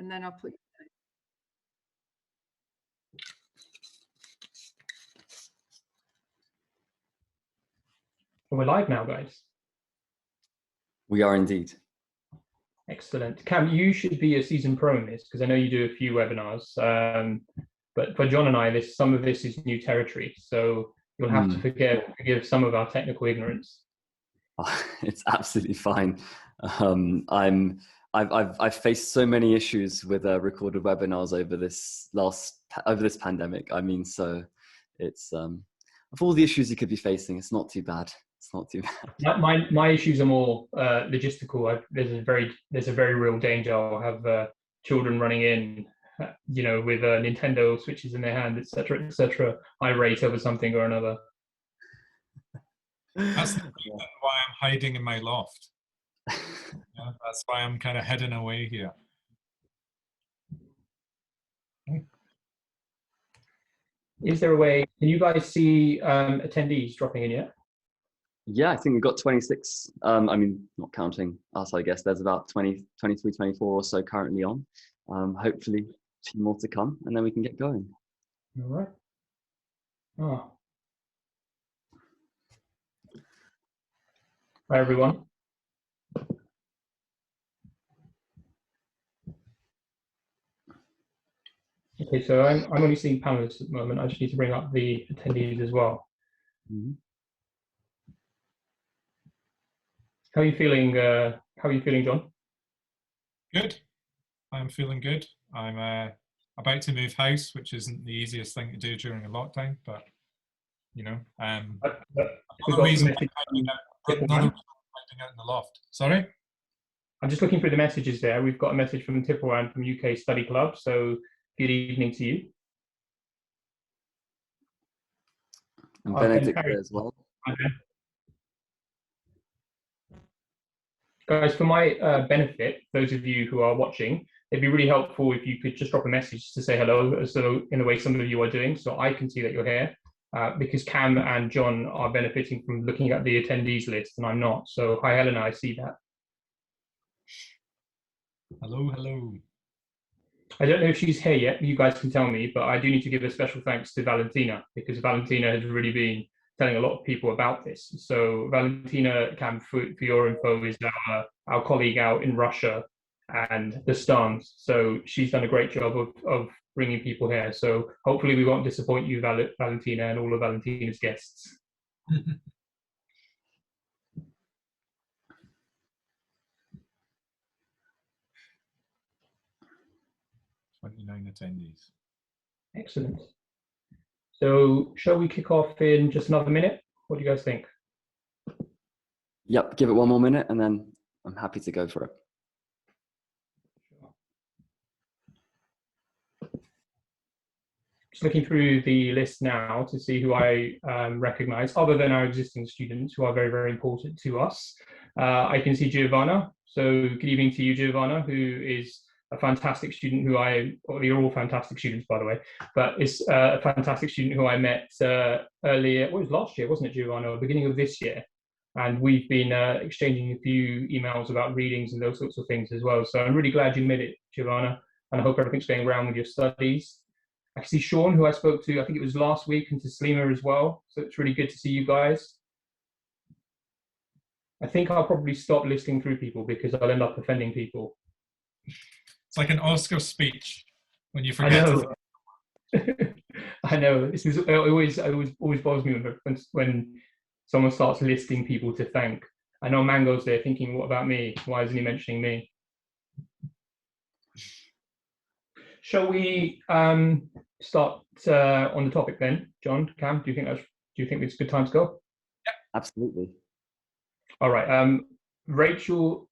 and then I'll put. We're live now, guys. We are indeed. Excellent. Cam, you should be a seasoned pro in this because I know you do a few webinars. But for John and I, some of this is new territory, so you'll have to forgive some of our technical ignorance. Oh, it's absolutely fine. I've faced so many issues with recorded webinars over this pandemic. I mean, so it's of all the issues you could be facing, it's not too bad. It's not too bad. My issues are more logistical. There's a very real danger. I'll have children running in, with Nintendo Switches in their hand, etc., irate over something or another. That's the reason why I'm hiding in my loft. That's why I'm kind of heading away here. Is there a way? Can you guys see attendees dropping in yet? Yeah, I think we've got 26. I mean, not counting us, I guess. There's about 20, 23, 24 or so currently on. Hopefully, a few more to come, and then we can get going. All right. Oh. Hi, everyone. Okay, so I'm only seeing panelists at the moment. I just need to bring up the attendees as well. Mm-hmm. How are you feeling? John? Good. I'm feeling good. I'm about to move house, which isn't the easiest thing to do during a lockdown, but another reason I'm hiding out in the loft. Sorry? I'm just looking through the messages there. We've got a message from Tipperwan from UK Study Club. So good evening to you. And Benedict as well. Okay. Guys, for my benefit, those of you who are watching, it'd be really helpful if you could just drop a message to say hello, so in the way some of you are doing, so I can see that you're here, because Cam and John are benefiting from looking at the attendees list, and I'm not. So, hi, Helena, I see that. Hello, hello. I don't know if she's here yet. You guys can tell me, but I do need to give a special thanks to Valentina, because Valentina has really been telling a lot of people about this. So Valentina, Cam, for your info, is our colleague out in Russia and the Stans. So she's done a great job of bringing people here. So hopefully we won't disappoint you, Valentina, and all of Valentina's guests. 29 attendees. Excellent. So shall we kick off in just another minute? What do you guys think? Yep, give it one more minute and then I'm happy to go for it. Just looking through the list now to see who I recognize, other than our existing students who are very, very important to us. I can see Giovanna. So good evening to you, Giovanna, who is a fantastic student well, you're all fantastic students, by the way, but is a fantastic student who I met earlier, it was last year, wasn't it, Giovanna, beginning of this year. And we've been exchanging a few emails about readings and those sorts of things as well. So I'm really glad you made it, Giovanna, and I hope everything's going around with your studies. I see Sean, who I spoke to, I think it was last week, and to Slima as well. So it's really good to see you guys. I think I'll probably stop listing through people because I'll end up offending people. It's like an Oscar speech when you forget. I know. I know. This is it always bothers me when someone starts listing people to thank. I know Mango's there thinking, what about me? Why isn't he mentioning me? Shall we start on the topic then, John, Cam? Do you think it's a good time to go? Yeah, absolutely. All right. Rachel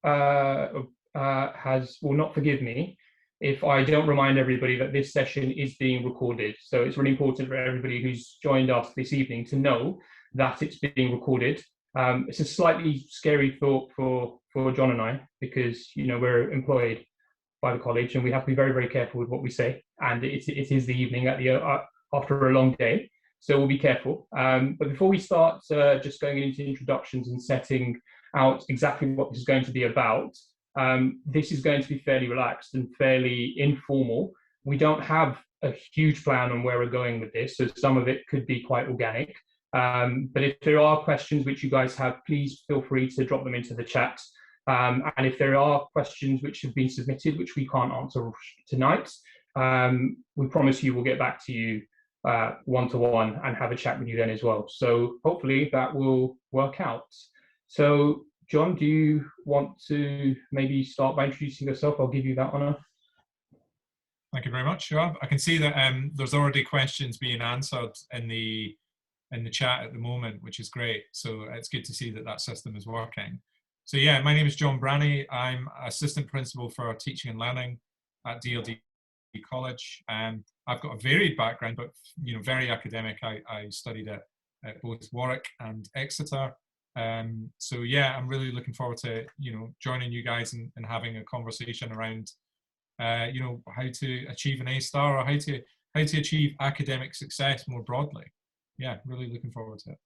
will not forgive me if I don't remind everybody that this session is being recorded. So it's really important for everybody who's joined us this evening to know that it's being recorded. It's a slightly scary thought for John and I, because we're employed by the college and we have to be very, very careful with what we say. And it is the evening after a long day, so we'll be careful. But before we start just going into introductions and setting out exactly what this is going to be about, this is going to be fairly relaxed and fairly informal. We don't have a huge plan on where we're going with this, so some of it could be quite organic. But if there are questions which you guys have, please feel free to drop them into the chat. And if there are questions which have been submitted, which we can't answer tonight, we promise you we'll get back to you one-to-one and have a chat with you then as well. So hopefully that will work out. So John, do you want to maybe start by introducing yourself? I'll give you that honor. Thank you very much, Joab. I can see that there's already questions being answered in the chat at the moment, which is great. So it's good to see that that system is working. So yeah, my name is John Branny. I'm assistant principal for teaching and learning at DLD College. I've got a varied background, but very academic. I studied at both Warwick and Exeter. So yeah, I'm really looking forward to joining you guys and having a conversation around how to achieve an A star, or how to achieve academic success more broadly. Yeah, really looking forward to it.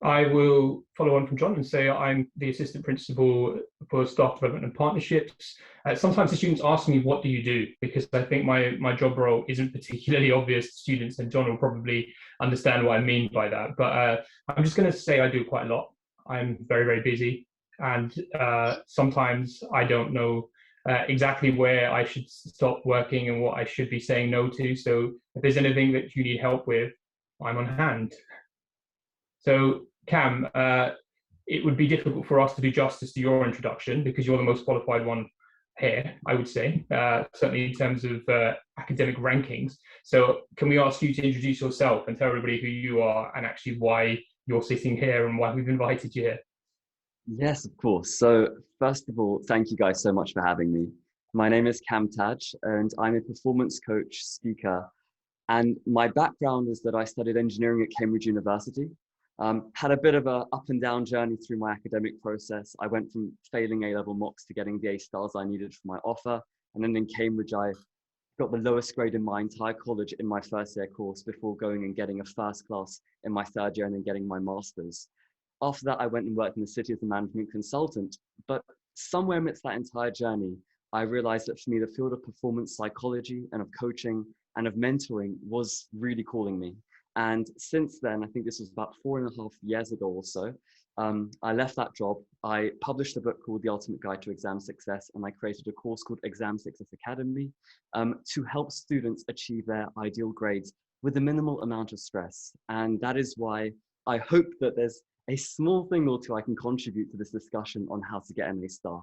I will follow on from John and say I'm the assistant principal for staff development and partnerships. Sometimes the students ask me, what do you do? Because I think my job role isn't particularly obvious to students, and John will probably understand what I mean by that. But I'm just going to say I do quite a lot. I'm very, very busy. And sometimes I don't know exactly where I should stop working and what I should be saying no to. So if there's anything that you need help with, I'm on hand. So Kam, it would be difficult for us to do justice to your introduction because you're the most qualified one here, I would say, certainly in terms of academic rankings. So can we ask you to introduce yourself and tell everybody who you are and actually why you're sitting here and why we've invited you here? Yes, of course. So first of all, thank you guys so much for having me. My name is Kam Taj, and I'm a performance coach, speaker. And my background is that I studied engineering at Cambridge University. Had a bit of a up and down journey through my academic process. I went from failing A-level mocks to getting the A stars I needed for my offer. And then in Cambridge, I got the lowest grade in my entire college in my first year course before going and getting a first class in my third year and then getting my master's. After that, I went and worked in the city as a management consultant. But somewhere amidst that entire journey, I realized that for me, the field of performance psychology and of coaching and of mentoring was really calling me. And since then, I think this was about 4.5 years ago or so, I left that job. I published a book called The Ultimate Guide to Exam Success, and I created a course called Exam Success Academy to help students achieve their ideal grades with a minimal amount of stress. And that is why I hope that there's a small thing or two I can contribute to this discussion on how to get an A star.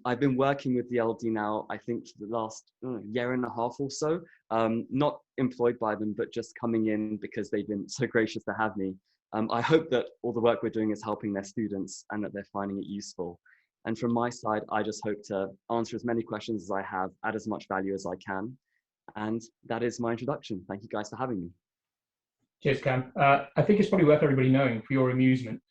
I've been working with the LD now, I think, for the last year and a half or so, not employed by them, but just coming in because they've been so gracious to have me. I hope that all the work we're doing is helping their students and that they're finding it useful. And from my side, I just hope to answer as many questions as I have, add as much value as I can. And that is my introduction. Thank you guys for having me. Cheers, Kam. I think it's probably worth everybody knowing for your amusement.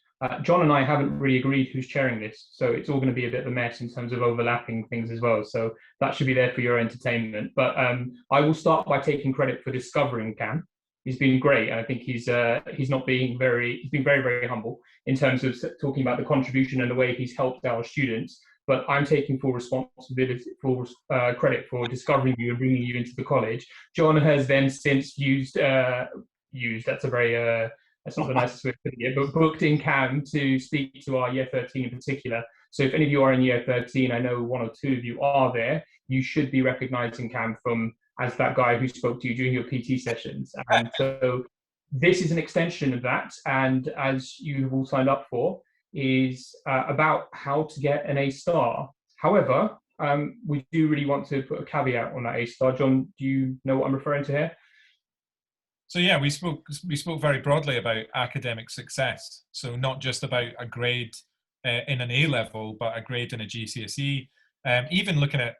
John and I haven't really agreed who's chairing this, so it's all going to be a bit of a mess in terms of overlapping things as well. So that should be there for your entertainment. But I will start by taking credit for discovering Kam. He's been great, and I think he's not being he's been very, very humble in terms of talking about the contribution and the way he's helped our students. But I'm taking full responsibility, full credit for discovering you and bringing you into the college. John has then since that's a very that's not the nicest way of putting it, but booked in Kam to speak to our year 13 in particular. So if any of you are in year 13, I know 1 or 2 of you are there, you should be recognizing Kam as that guy who spoke to you during your PT sessions. And so this is an extension of that. And as you have all signed up for, is about how to get an A star. However, we do really want to put a caveat on that A star. John, do you know what I'm referring to here? So yeah, we spoke very broadly about academic success. So not just about a grade in an A level, but a grade in a GCSE. Even looking at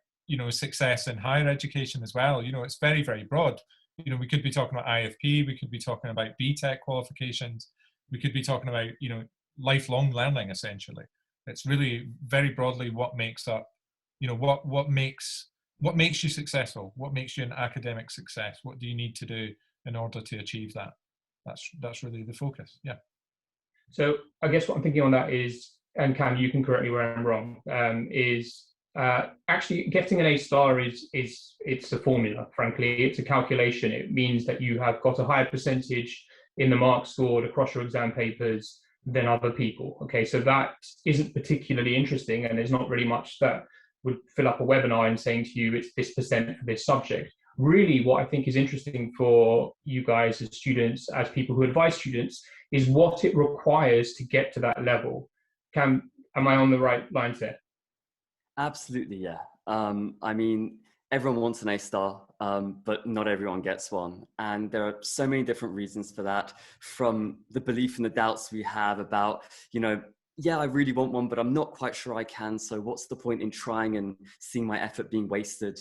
success in higher education as well. It's very, very broad. We could be talking about IFP. We could be talking about BTEC qualifications. We could be talking about lifelong learning essentially. It's really very broadly what makes up what makes you successful. What makes you an academic success? What do you need to do in order to achieve that? That's really the focus. Yeah. So I guess what I'm thinking on that is and Cam, you can correct me where I'm wrong, is actually getting an A star it's a formula, frankly. It's a calculation. It means that you have got a higher percentage in the marks scored across your exam papers than other people. Okay, so that isn't particularly interesting, and there's not really much that would fill up a webinar and saying to you it's this percent for this subject. Really, what I think is interesting for you guys as students, as people who advise students, is what it requires to get to that level. Cam, am I on the right lines there? Absolutely, yeah. I mean, everyone wants an A star, but not everyone gets one. And there are so many different reasons for that, from the belief and the doubts we have about, you know, yeah, I really want one, but I'm not quite sure I can. So what's the point in trying and seeing my effort being wasted?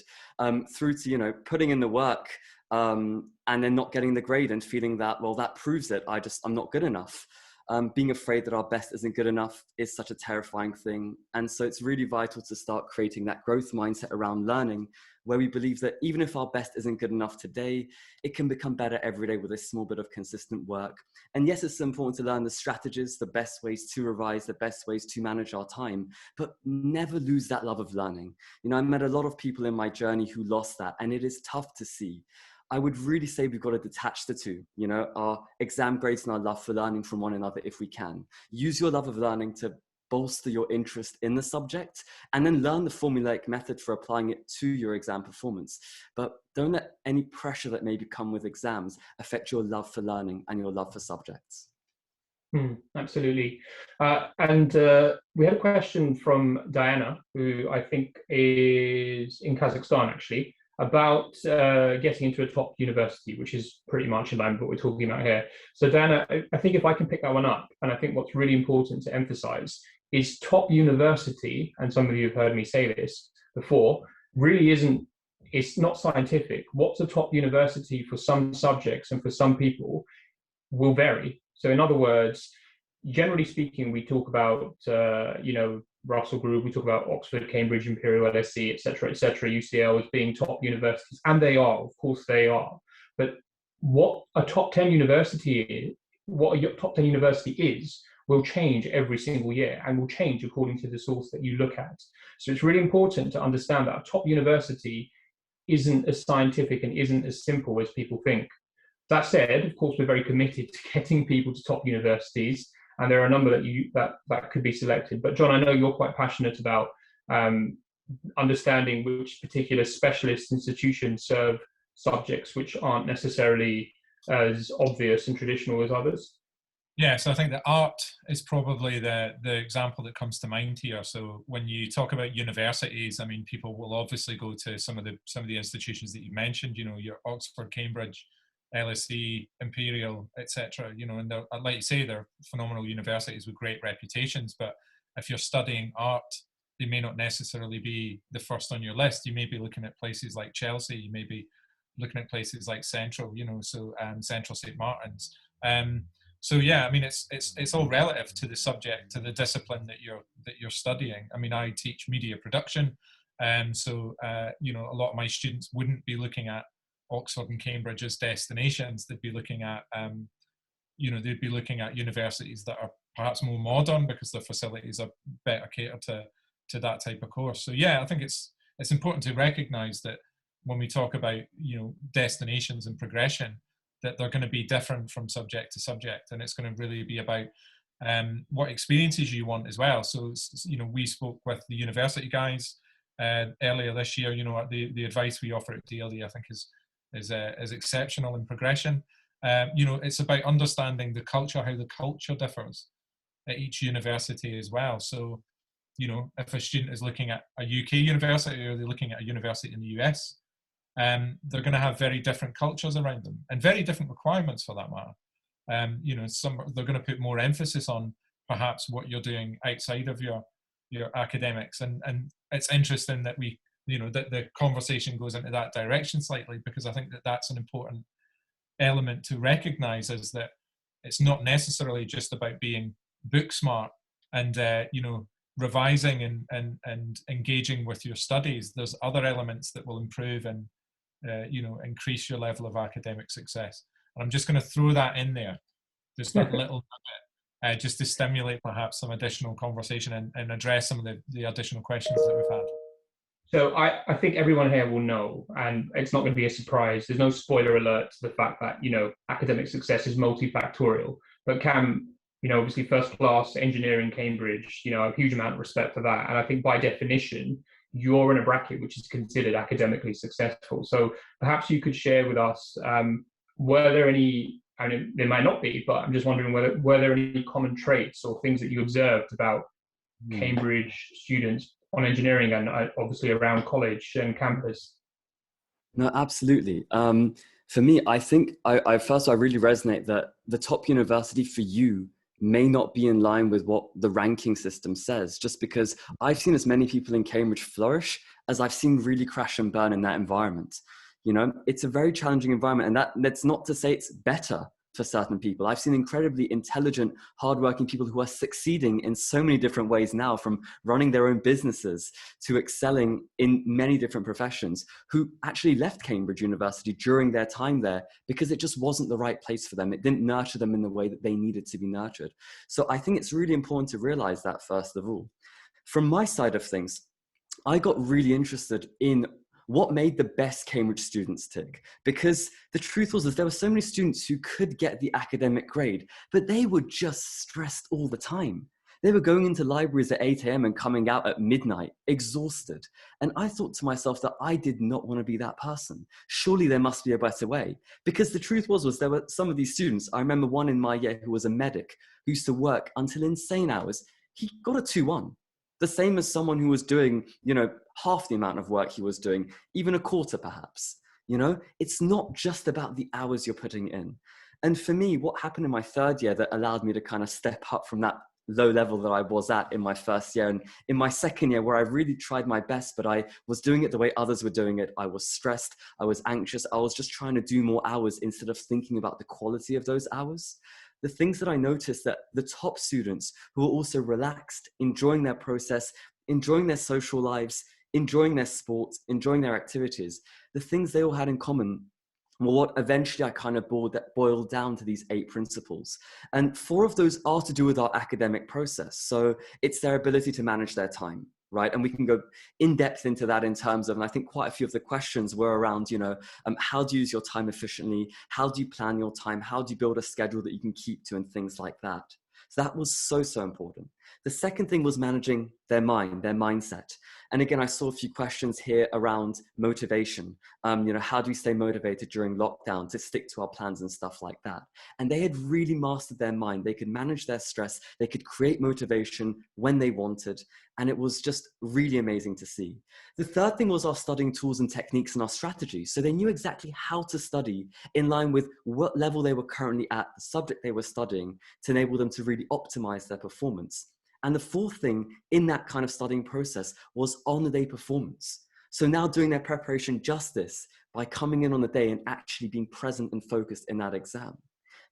Through to, you know, putting in the work and then not getting the grade and feeling that, well, that proves it. I'm not good enough. Being afraid that our best isn't good enough is such a terrifying thing. And so it's really vital to start creating that growth mindset around learning, where we believe that even if our best isn't good enough today, it can become better every day with a small bit of consistent work. And yes, it's important to learn the strategies, the best ways to revise, the best ways to manage our time, but never lose that love of learning. You know, I met a lot of people in my journey who lost that, and it is tough to see. I would really say we've got to detach the two, you know, our exam grades and our love for learning from one another if we can. Use your love of learning to bolster your interest in the subject, and then learn the formulaic method for applying it to your exam performance. But don't let any pressure that maybe come with exams affect your love for learning and your love for subjects. Absolutely. And we had a question from Diana, who I think is in Kazakhstan, actually, about getting into a top university, which is pretty much in line with what we're talking about here. So Diana, I think if I can pick that one up, and I think what's really important to emphasize is top university, and some of you have heard me say this before, really it's not scientific. What's a top university for some subjects and for some people will vary. So in other words, generally speaking, we talk about, Russell Group, we talk about Oxford, Cambridge, Imperial, LSE, et cetera, UCL as being top universities. And they are, of course they are. But what a top 10 university is, what a top 10 university is, will change every single year and will change according to the source that you look at. So it's really important to understand that a top university isn't as scientific and isn't as simple as people think. That said, of course, we're very committed to getting people to top universities, and there are a number that could be selected. But John, I know you're quite passionate about understanding which particular specialist institutions serve subjects which aren't necessarily as obvious and traditional as others. Yeah, so I think that art is probably the example that comes to mind here. So when you talk about universities, I mean, people will obviously go to some of the institutions that you mentioned. You know, your Oxford, Cambridge, LSE, Imperial, etc. You know, and like you say, they're phenomenal universities with great reputations. But if you're studying art, they may not necessarily be the first on your list. You may be looking at places like Chelsea. You may be looking at places like Central. You know, so Central St Martin's. So yeah, I mean, it's all relative to the subject, to the discipline that you're studying. I mean, I teach media production, so you know, a lot of my students wouldn't be looking at Oxford and Cambridge as destinations. They'd be looking at they'd be looking at universities that are perhaps more modern because their facilities are better catered to that type of course. So yeah, I think it's important to recognise that when we talk about, you know, destinations and progression, that they're going to be different from subject to subject, and it's going to really be about what experiences you want as well. So, you know, we spoke with the university guys earlier this year. You know, the advice we offer at DLE, I think, is exceptional in progression. You know, it's about understanding the culture, how the culture differs at each university as well. So, you know, if a student is looking at a UK university or they're looking at a university in the US, they're going to have very different cultures around them and very different requirements for that matter. You know, they're going to put more emphasis on perhaps what you're doing outside of your academics, and it's interesting that that the conversation goes into that direction slightly, because I think that that's an important element to recognise, is that it's not necessarily just about being book smart and you know, revising and engaging with your studies. There's other elements that will improve and you know, increase your level of academic success. And I'm just going to throw that in there, just that little just to stimulate perhaps some additional conversation and address some of the additional questions that we've had. So I think everyone here will know, and it's not going to be a surprise. There's no spoiler alert to the fact that, academic success is multifactorial. But Kam, obviously first class engineering, Cambridge, a huge amount of respect for that. And I think by definition, you're in a bracket which is considered academically successful. So perhaps you could share with us, were there any, and there might not be, but I'm just wondering were there any common traits or things that you observed about Cambridge students on engineering and obviously around college and campus? No, absolutely. For me, I think I really resonate that the top university for you may not be in line with what the ranking system says, just because I've seen as many people in Cambridge flourish as I've seen really crash and burn in that environment. It's a very challenging environment, and that's not to say it's better for certain people. I've seen incredibly intelligent, hardworking people who are succeeding in so many different ways now, from running their own businesses to excelling in many different professions, who actually left Cambridge University during their time there because it just wasn't the right place for them. It didn't nurture them in the way that they needed to be nurtured. So I think it's really important to realize that, first of all. From my side of things, I got really interested in what made the best Cambridge students tick. Because the truth was that there were so many students who could get the academic grade, but they were just stressed all the time. They were going into libraries at 8 a.m. and coming out at midnight, exhausted. And I thought to myself that I did not want to be that person. Surely there must be a better way. Because the truth was there were some of these students, I remember one in my year who was a medic, who used to work until insane hours. He got a 2-1. The same as someone who was doing, half the amount of work he was doing, even a quarter perhaps. It's not just about the hours you're putting in. And for me, what happened in my third year that allowed me to kind of step up from that low level that I was at in my first year, and in my second year where I really tried my best, but I was doing it the way others were doing it. I was stressed, I was anxious, I was just trying to do more hours instead of thinking about the quality of those hours. The things that I noticed that the top students who were also relaxed, enjoying their process, enjoying their social lives, enjoying their sports, enjoying their activities, the things they all had in common were what eventually I kind of boiled down to these 8 principles. And 4 of those are to do with our academic process. So it's their ability to manage their time, right? And we can go in depth into that in terms of, and I think quite a few of the questions were around, how do you use your time efficiently? How do you plan your time? How do you build a schedule that you can keep to, and things like that. So that was so important. The second thing was managing their mind, their mindset. And again, I saw a few questions here around motivation. How do we stay motivated during lockdown to stick to our plans and stuff like that? And they had really mastered their mind. They could manage their stress. They could create motivation when they wanted. And it was just really amazing to see. The third thing was our studying tools and techniques and our strategy. So they knew exactly how to study in line with what level they were currently at, the subject they were studying, to enable them to really optimize their performance. And the fourth thing in that kind of studying process was on-the-day performance. So now doing their preparation justice by coming in on the day and actually being present and focused in that exam.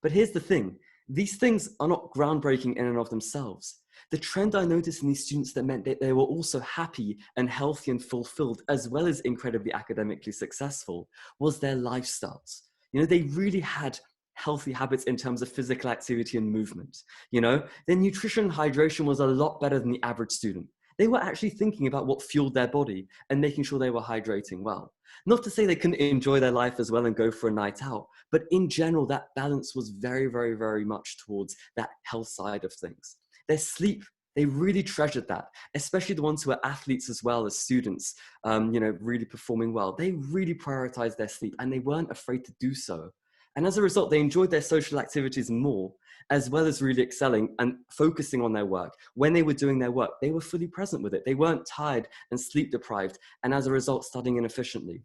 But here's the thing. These things are not groundbreaking in and of themselves. The trend I noticed in these students that meant that they were also happy and healthy and fulfilled, as well as incredibly academically successful, was their lifestyles. They really had healthy habits in terms of physical activity and movement. Their nutrition and hydration was a lot better than the average student. They were actually thinking about what fueled their body and making sure they were hydrating well. Not to say they couldn't enjoy their life as well and go for a night out, but in general, that balance was very, very, very much towards that health side of things. Their sleep, they really treasured that, especially the ones who are athletes as well as students, really performing well. They really prioritized their sleep, and they weren't afraid to do so. And as a result, they enjoyed their social activities more, as well as really excelling and focusing on their work. When they were doing their work, they were fully present with it. They weren't tired and sleep deprived, and as a result, studying inefficiently.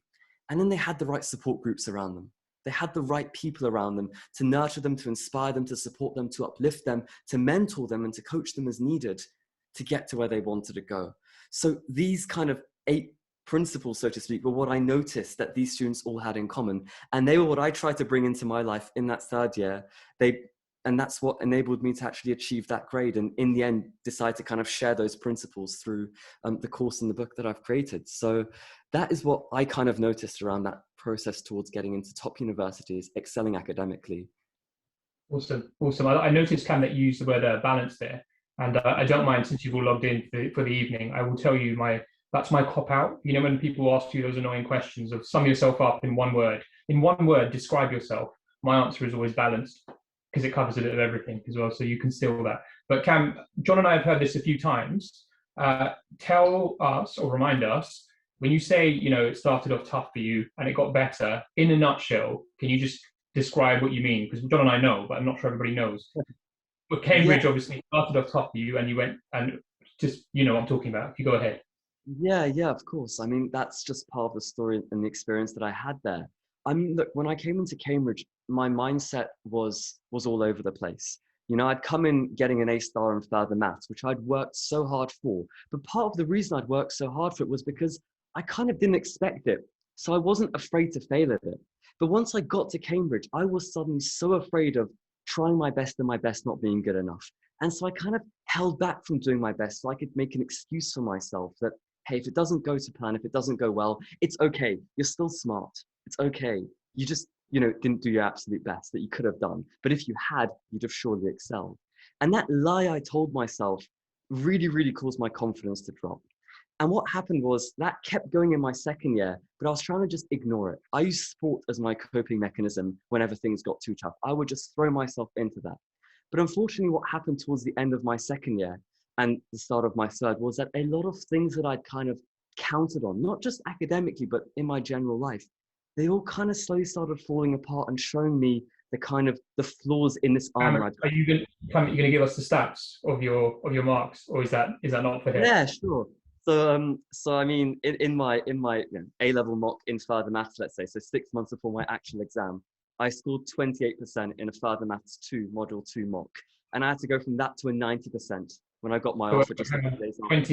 And then they had the right support groups around them. They had the right people around them to nurture them, to inspire them, to support them, to uplift them, to mentor them, and to coach them as needed to get to where they wanted to go. So these kind of 8 principles, so to speak, were what I noticed that these students all had in common. And they were what I tried to bring into my life in that third year. And that's what enabled me to actually achieve that grade. And in the end, decide to kind of share those principles through the course and the book that I've created. So that is what I kind of noticed around that process towards getting into top universities, excelling academically. Awesome, awesome. I noticed, Cam, that you used the word balance there, and I don't mind, since you've all logged in for the evening, I will tell you that's my cop out. You know, when people ask you those annoying questions of sum yourself up in one word. In one word, describe yourself. My answer is always balanced, because it covers a bit of everything as well. So you can steal that. But Cam, John and I have heard this a few times. Tell us, or remind us, when you say, you know, it started off tough for you and it got better, in a nutshell, can you just describe what you mean? Because John and I know, but I'm not sure everybody knows. But Cambridge obviously started off tough for you, and you went, and just, you know what I'm talking about. If you go ahead. Yeah, of course. I mean, that's just part of the story and the experience that I had there. I mean, look, when I came into Cambridge, my mindset was all over the place. You know, I'd come in getting an A star in further maths, which I'd worked so hard for. But part of the reason I'd worked so hard for it was because I kind of didn't expect it. So I wasn't afraid to fail at it. But once I got to Cambridge, I was suddenly so afraid of trying my best and my best not being good enough. And so I kind of held back from doing my best so I could make an excuse for myself that, hey, if it doesn't go to plan, if it doesn't go well, it's okay. You're still smart. It's okay. You just, you know, didn't do your absolute best that you could have done. But if you had, you'd have surely excelled. And that lie I told myself really, really caused my confidence to drop. And what happened was that kept going in my second year, but I was trying to just ignore it. I used sport as my coping mechanism whenever things got too tough. I would just throw myself into that. But unfortunately, what happened towards the end of my second year and the start of my third was that a lot of things that I'd kind of counted on, not just academically, but in my general life, they all kind of slowly started falling apart and showing me the kind of the flaws in this armor. Are you going to give us the stats of your marks, or is that not for here? Yeah, sure. So I mean, in my A-level mock in further maths, let's say, so 6 months before my actual exam, I scored 28% in a further maths 2 module 2 mock, and I had to go from that to a 90% when I got my offer just 28% in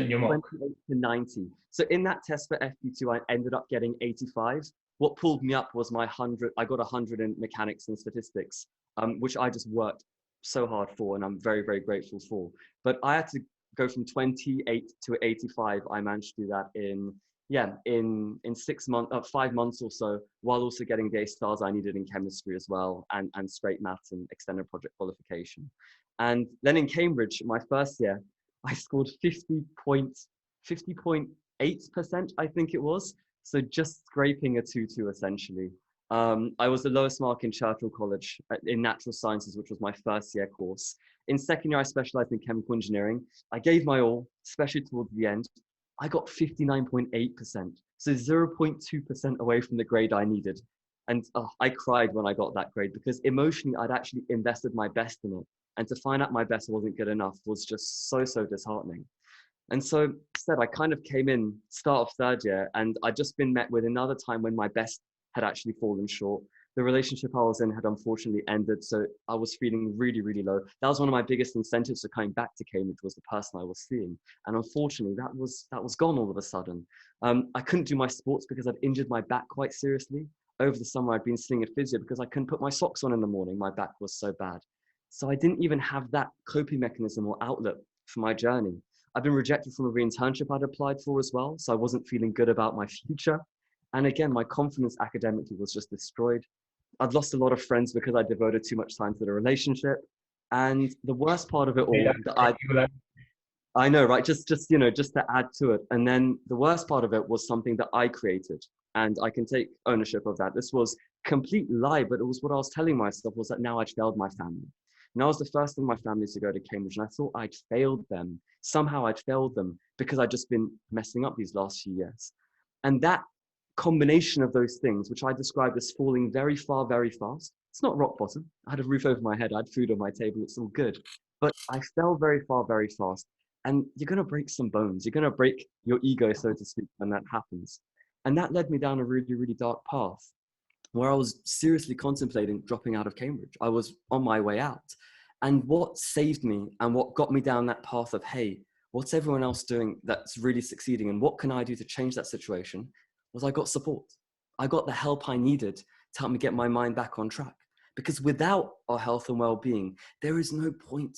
your mock. 28 to 90. So in that test for FP2, I ended up getting 85. What pulled me up was my 100. I got 100 in mechanics and statistics, which I just worked so hard for, and I'm very, very grateful for. But I had to go from 28 to 85. I managed to do that in 6 months, 5 months or so, while also getting the A stars I needed in chemistry as well, and straight maths and extended project qualification. And then in Cambridge, my first year, I scored 50.8%, I think it was. So just scraping a 2-2 essentially. I was the lowest mark in Churchill College in natural sciences, which was my first year course. In second year, I specialized in chemical engineering. I gave my all, especially towards the end. I got 59.8%, so 0.2% away from the grade I needed. And I cried when I got that grade because emotionally, I'd actually invested my best in it. And to find out my best wasn't good enough was just so disheartening. And so instead, I kind of came in start of third year, and I'd just been met with another time when my best had actually fallen short. The relationship I was in had unfortunately ended, so I was feeling really, really low. That was one of my biggest incentives for coming back to Cambridge, was the person I was seeing. And unfortunately, that was gone all of a sudden. I couldn't do my sports because I'd injured my back quite seriously. Over the summer, I'd been seeing a physio because I couldn't put my socks on in the morning. My back was so bad. So I didn't even have that coping mechanism or outlet for my journey. I've been rejected from a re-internship I'd applied for as well, so I wasn't feeling good about my future. And again, my confidence academically was just destroyed. I'd lost a lot of friends because I devoted too much time to the relationship. And the worst part of it all, I know, right? Just to add to it. And then the worst part of it was something that I created, and I can take ownership of that. This was complete lie, but it was what I was telling myself, was that now I'd failed my family. And I was the first of my family to go to Cambridge, and I thought I'd failed them. Somehow I'd failed them because I'd just been messing up these last few years. And that combination of those things, which I described as falling very far, very fast. It's not rock bottom. I had a roof over my head. I had food on my table. It's all good. But I fell very far, very fast. And you're going to break some bones. You're going to break your ego, so to speak, when that happens. And that led me down a really, really dark path where I was seriously contemplating dropping out of Cambridge. I was on my way out. And what saved me and what got me down that path of, hey, what's everyone else doing that's really succeeding, and what can I do to change that situation, was I got support. I got the help I needed to help me get my mind back on track. Because without our health and well-being, there is no point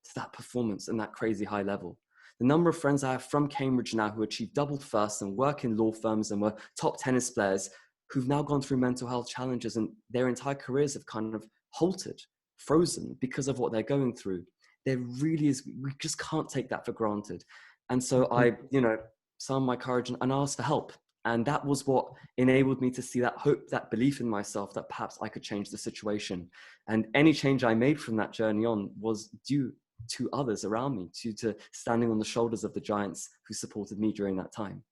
to that performance and that crazy high level. The number of friends I have from Cambridge now who achieved double firsts and work in law firms and were top tennis players, who've now gone through mental health challenges and their entire careers have kind of halted, frozen because of what they're going through. There really is, we just can't take that for granted. And so I, summoned my courage and asked for help. And that was what enabled me to see that hope, that belief in myself that perhaps I could change the situation. And any change I made from that journey on was due to others around me, to standing on the shoulders of the giants who supported me during that time.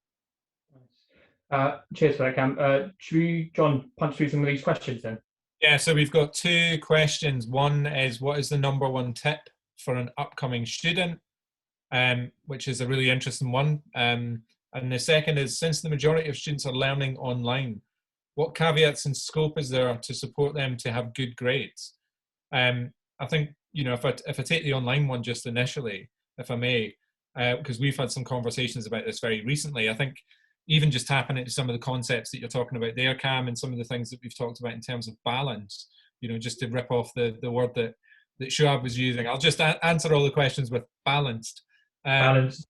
Cheers for that, Cam. Should we, John, punch through some of these questions then? Yeah, so we've got 2 questions. One is, what is the #1 tip for an upcoming student? Which is a really interesting one. And the second is, since the majority of students are learning online, what caveats and scope is there to support them to have good grades? I think, if I take the online one just initially, if I may, because we've had some conversations about this very recently, I think even just tapping into some of the concepts that you're talking about there, Cam, and some of the things that we've talked about in terms of balance, just to rip off the word that Shuab was using. I'll just answer all the questions with balanced. Balanced.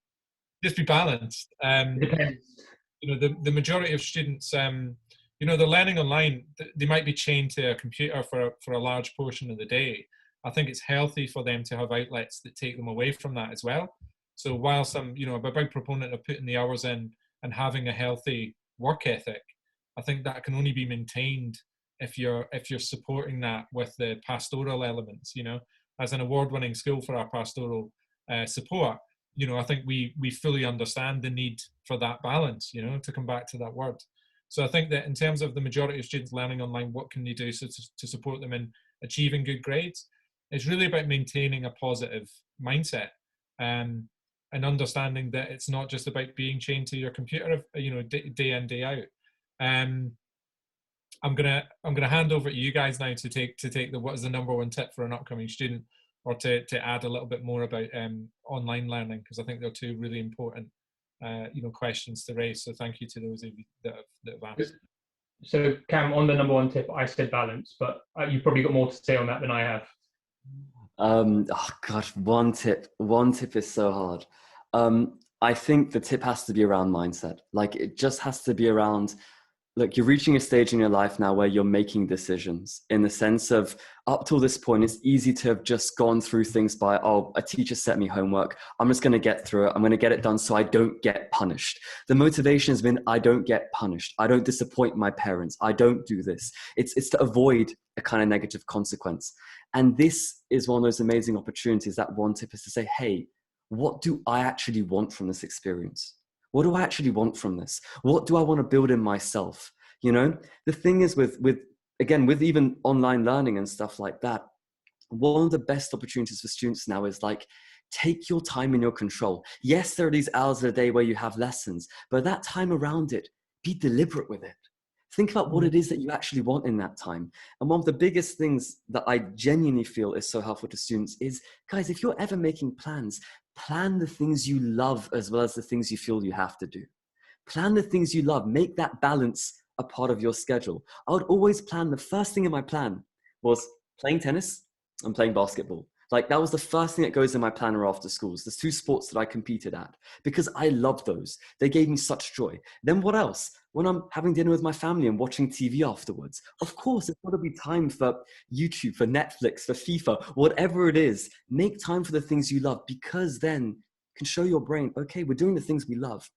Just be balanced. Depends. The majority of students, they're learning online. They might be chained to a computer for a large portion of the day. I think it's healthy for them to have outlets that take them away from that as well. So whilst I'm, a big proponent of putting the hours in and having a healthy work ethic, I think that can only be maintained if you're supporting that with the pastoral elements. As an award-winning school for our pastoral support, I think we fully understand the need for that balance. To come back to that word. So I think that in terms of the majority of students learning online, what can they do to support them in achieving good grades? It's really about maintaining a positive mindset. And understanding that it's not just about being chained to your computer, day in, day out. I'm gonna hand over to you guys now to take what is the #1 tip for an upcoming student, or to add a little bit more about online learning, because I think they're 2 really important questions to raise. So thank you to those of you that have asked. So Cam, on the #1 tip, I said balance, but you've probably got more to say on that than I have. Oh gosh, one tip is so hard. I think the tip has to be around mindset. Like, it just has to be around, look, you're reaching a stage in your life now where you're making decisions, in the sense of, up till this point, it's easy to have just gone through things by, a teacher set me homework, I'm just going to get through it, I'm going to get it done so I don't get punished. The motivation has been, I don't get punished, I don't disappoint my parents, I don't do this. It's to avoid a kind of negative consequence. And this is one of those amazing opportunities. That one tip is to say, hey, what do I actually want from this experience? What do I actually want from this? What do I want to build in myself? The thing is with even online learning and stuff like that, one of the best opportunities for students now is, like, take your time in your control. Yes, there are these hours of the day where you have lessons, but that time around it, be deliberate with it. Think about what it is that you actually want in that time. And one of the biggest things that I genuinely feel is so helpful to students is, guys, if you're ever making plans, plan the things you love as well as the things you feel you have to do. Plan the things you love. Make that balance a part of your schedule. I would always plan, the first thing in my plan was playing tennis and playing basketball. Like, that was the first thing that goes in my planner after schools. There's 2 sports that I competed at because I love those. They gave me such joy. Then what else? When I'm having dinner with my family and watching TV afterwards, of course, it's got to be time for YouTube, for Netflix, for FIFA, whatever it is. Make time for the things you love, because then you can show your brain, okay, we're doing the things we love.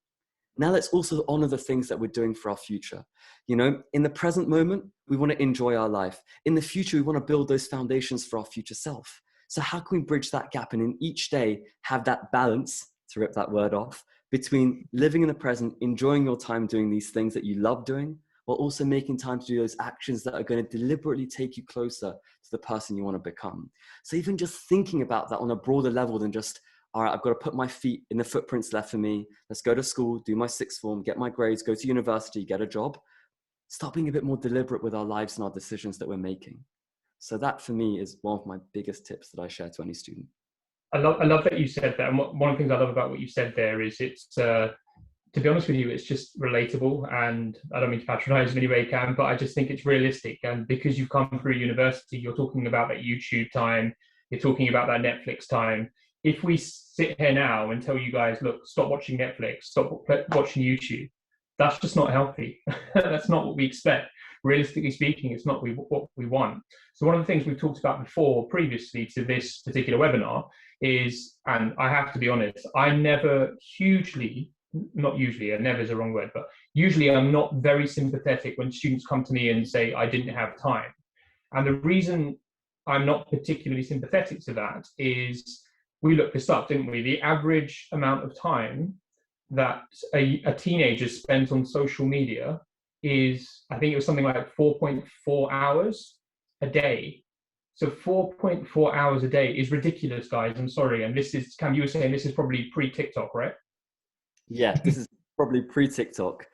Now let's also honor the things that we're doing for our future. In the present moment, we want to enjoy our life. In the future, we want to build those foundations for our future self. So how can we bridge that gap, and in each day have that balance, to rip that word off, between living in the present, enjoying your time doing these things that you love doing, while also making time to do those actions that are going to deliberately take you closer to the person you want to become. So even just thinking about that on a broader level than just, all right, I've got to put my feet in the footprints left for me. Let's go to school, do my 6th form, get my grades, go to university, get a job. Start being a bit more deliberate with our lives and our decisions that we're making. So that, for me, is one of my biggest tips that I share to any student. I love that you said that. And one of the things I love about what you said there is, it's, to be honest with you, it's just relatable. And I don't mean to patronize in any way, Cam, but I just think it's realistic. And because you've come through university, you're talking about that YouTube time, you're talking about that Netflix time. If we sit here now and tell you guys, look, stop watching Netflix, stop watching YouTube, That's just not healthy. That's not what we expect. Realistically speaking, it's not what we want. So one of the things we've talked about before, previously to this particular webinar, is, and I have to be honest, I never hugely, not usually, never is a wrong word, but usually I'm not very sympathetic when students come to me and say, I didn't have time. And the reason I'm not particularly sympathetic to that is, we looked this up, didn't we? The average amount of time that a teenager spends on social media is, I think it was something like 4.4 hours a day. So 4.4 hours a day is ridiculous, guys. I'm sorry. And this is, Kam, you were saying this is probably pre-TikTok, right? Yeah, this is probably pre-TikTok.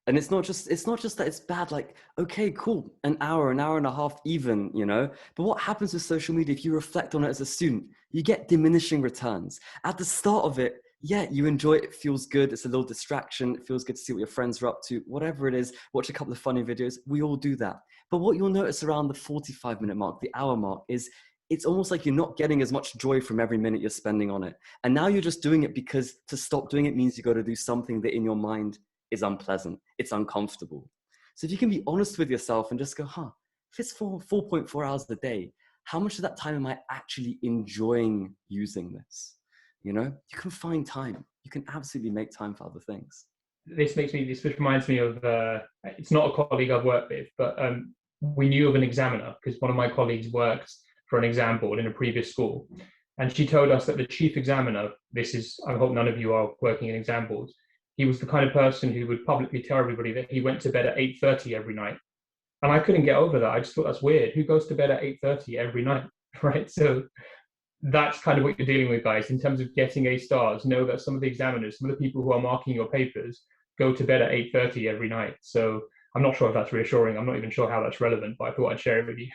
And it's not just that it's bad, like, okay, cool, an hour and a half even, you know? But what happens with social media, if you reflect on it as a student, you get diminishing returns. At the start of it, yeah, you enjoy it, it feels good, it's a little distraction, it feels good to see what your friends are up to, whatever it is, watch a couple of funny videos, we all do that. But what you'll notice around the 45-minute mark, the hour mark, is it's almost like you're not getting as much joy from every minute you're spending on it. And now you're just doing it because to stop doing it means you got to do something that in your mind is unpleasant, it's uncomfortable. So if you can be honest with yourself and just go, if it's 4.4 hours a day, how much of that time am I actually enjoying using this? You know, you can find time. You can absolutely make time for other things. This reminds me of, it's not a colleague I've worked with, but we knew of an examiner because one of my colleagues worked for an exam board in a previous school. And she told us that the chief examiner, I hope none of you are working in exam boards, he was the kind of person who would publicly tell everybody that he went to bed at 8:30 every night. And I couldn't get over that. I just thought that's weird. Who goes to bed at 8:30 every night, right? So that's kind of what you're dealing with, guys, in terms of getting A stars. Know that some of the examiners, some of the people who are marking your papers, go to bed at 8:30 every night. So I'm not sure if that's reassuring. I'm not even sure how that's relevant, but I thought I'd share it with you.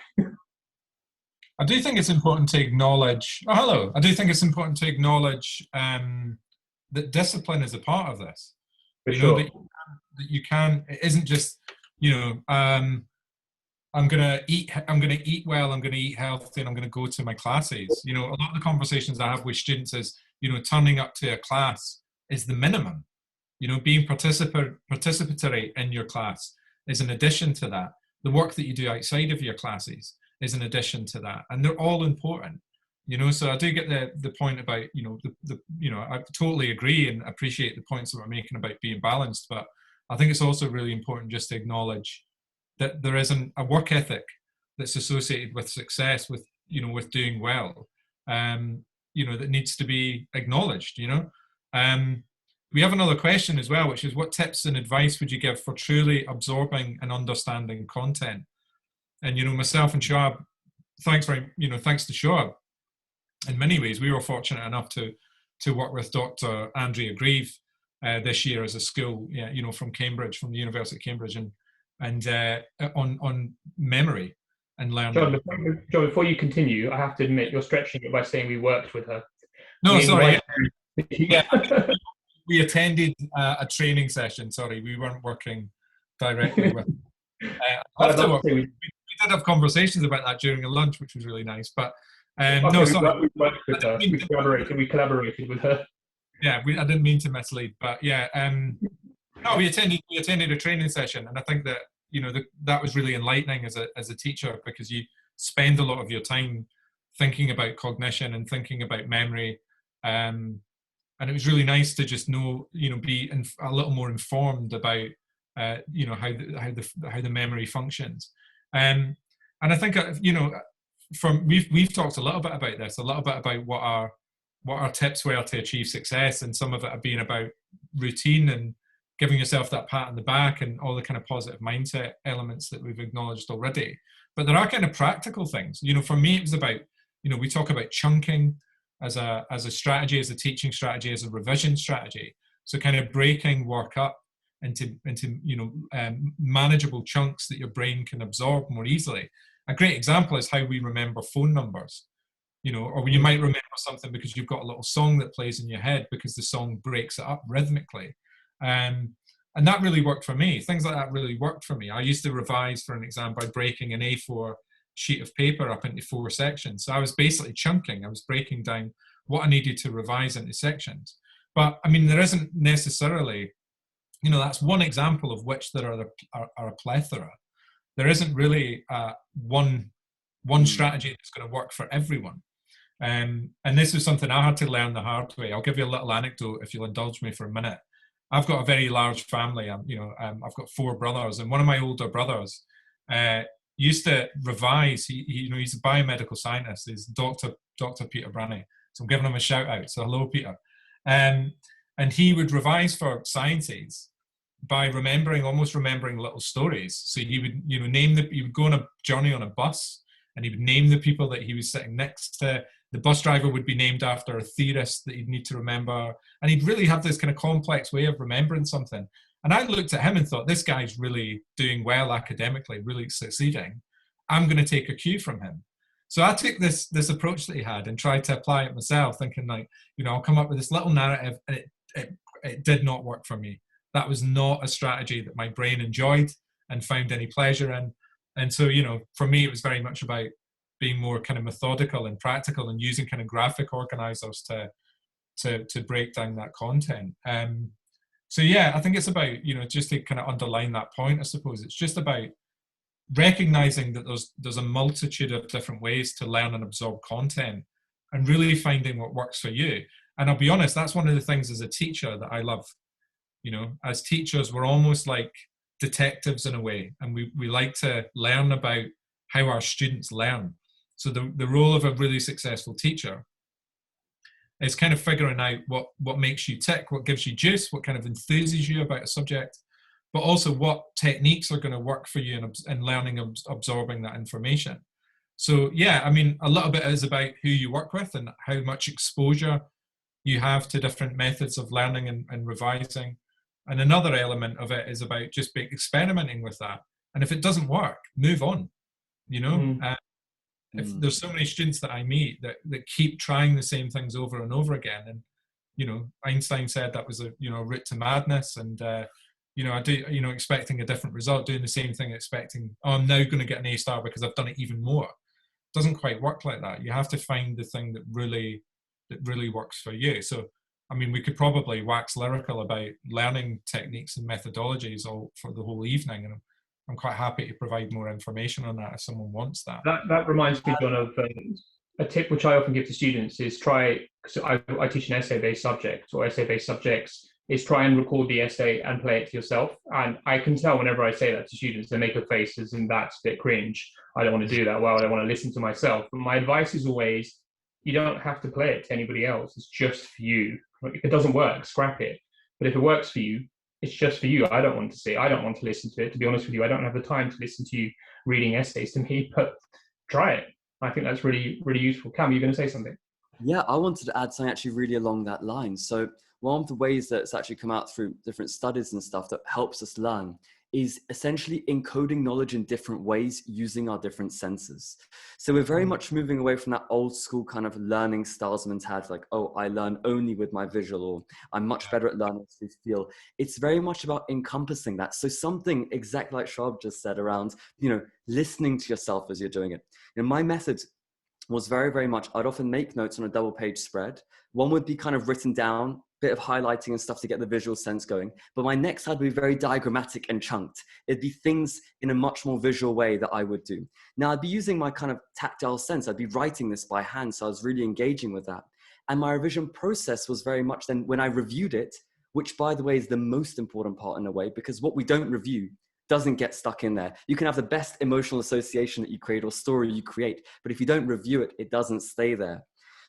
I do think it's important to acknowledge, I do think it's important to acknowledge that discipline is a part of this. For sure. That you can, it isn't just, I'm going to eat well, I'm going to eat healthy, and I'm going to go to my classes. A lot of the conversations I have with students is, turning up to a class is the minimum. Being participatory in your class is an addition to that. The work that you do outside of your classes is an addition to that. And they're all important. So I do get the point about, I totally agree and appreciate the points that we're making about being balanced, but I think it's also really important just to acknowledge that there isn't a work ethic that's associated with success, with doing well, that needs to be acknowledged. We have another question as well, which is, what tips and advice would you give for truly absorbing and understanding content? And myself and Shoaib, thanks to Shoaib, in many ways, we were fortunate enough to work with Dr. Andrea Grieve this year as a school, from Cambridge, from the University of Cambridge, and on memory and learning. John, before you continue, I have to admit you're stretching it by saying we worked with her. No, sorry. Yeah. We attended a training session. Sorry, we weren't working directly with her. We did have conversations about that during a lunch, which was really nice. But no, sorry. We worked with her. We collaborated with her. Yeah, I didn't mean to mislead, but yeah. No, we attended a training session, and I think that that was really enlightening as a teacher, because you spend a lot of your time thinking about cognition and thinking about memory, and it was really nice to just know, be a little more informed about how the memory functions, and I think we've talked a little bit about this, a little bit about what our tips were to achieve success, and some of it have been about routine and giving yourself that pat on the back and all the kind of positive mindset elements that we've acknowledged already. But there are kind of practical things. For me, it was about, we talk about chunking as a strategy, as a teaching strategy, as a revision strategy. So kind of breaking work up into manageable chunks that your brain can absorb more easily. A great example is how we remember phone numbers. Or you might remember something because you've got a little song that plays in your head because the song breaks it up rhythmically. And that really worked for me. Things like that really worked for me. I used to revise for an exam by breaking an A4 sheet of paper up into 4 sections. So I was basically chunking. I was breaking down what I needed to revise into sections. But I mean, there isn't necessarily you know, that's one example of which there are a plethora. There isn't really one strategy that's going to work for everyone. And this is something I had to learn the hard way. I'll give you a little anecdote if you'll indulge me for a minute. I've got a very large family. I've got 4 brothers, and one of my older brothers used to revise. He's a biomedical scientist. He's Dr. Peter Branny. So I'm giving him a shout out. So hello, Peter. And he would revise for sciences by almost remembering little stories. So he would, he would go on a journey on a bus, and he would name the people that he was sitting next to. The bus driver would be named after a theorist that he'd need to remember. And he'd really have this kind of complex way of remembering something. And I looked at him and thought, this guy's really doing well academically, really succeeding. I'm going to take a cue from him. So I took this approach that he had and tried to apply it myself, thinking like, I'll come up with this little narrative, and it did not work for me. That was not a strategy that my brain enjoyed and found any pleasure in. And so, for me, it was very much about being more kind of methodical and practical, and using kind of graphic organizers to break down that content. So yeah, I think it's about, just to kind of underline that point, I suppose, it's just about recognizing that there's a multitude of different ways to learn and absorb content, and really finding what works for you. And I'll be honest, that's one of the things as a teacher that I love. As teachers, we're almost like detectives in a way, and we like to learn about how our students learn. So the role of a really successful teacher is kind of figuring out what makes you tick, what gives you juice, what kind of enthuses you about a subject, but also what techniques are going to work for you in learning, absorbing that information. So yeah, I mean, a little bit is about who you work with and how much exposure you have to different methods of learning and revising. And another element of it is about just experimenting with that. And if it doesn't work, move on, If there's so many students that I meet that keep trying the same things over and over again, and Einstein said that was a route to madness, and I do expecting a different result, doing the same thing, expecting I'm now going to get an A star because I've done it even more. It doesn't quite work like that. You have to find the thing that really works for you. So I mean, we could probably wax lyrical about learning techniques and methodologies all for the whole evening, and I'm quite happy to provide more information on that if someone wants that. That reminds me, John, of a tip which I often give to students is because I teach an essay-based subject, or essay-based subjects, is try and record the essay and play it to yourself. And I can tell whenever I say that to students, they make a faces, and that's a bit cringe. I don't want to do that. Well, I want to listen to myself. But my advice is always, you don't have to play it to anybody else. It's just for you. If it doesn't work, scrap it. But if it works for you, it's just for you. I don't want to see it. I don't want to listen to it. To be honest with you, I don't have the time to listen to you reading essays to me, but try it. I think that's really, really useful. Kam, you're going to say something? Yeah, I wanted to add something actually really along that line. So one of the ways that it's actually come out through different studies and stuff that helps us learn is essentially encoding knowledge in different ways using our different senses. So we're very much moving away from that old school kind of learning styles mentality, like, oh, I learn only with my visual, or I'm much better at learning through feel. It's very much about encompassing that. So something exactly like Schwab just said around, listening to yourself as you're doing it. My method was very, very much, I'd often make notes on a double page spread. One would be kind of written down, bit of highlighting and stuff to get the visual sense going. But my next slide would be very diagrammatic and chunked. It'd be things in a much more visual way that I would do. Now I'd be using my kind of tactile sense. I'd be writing this by hand. So I was really engaging with that. And my revision process was very much then when I reviewed it, which by the way is the most important part in a way, because what we don't review doesn't get stuck in there. You can have the best emotional association that you create or story you create, but if you don't review it, it doesn't stay there.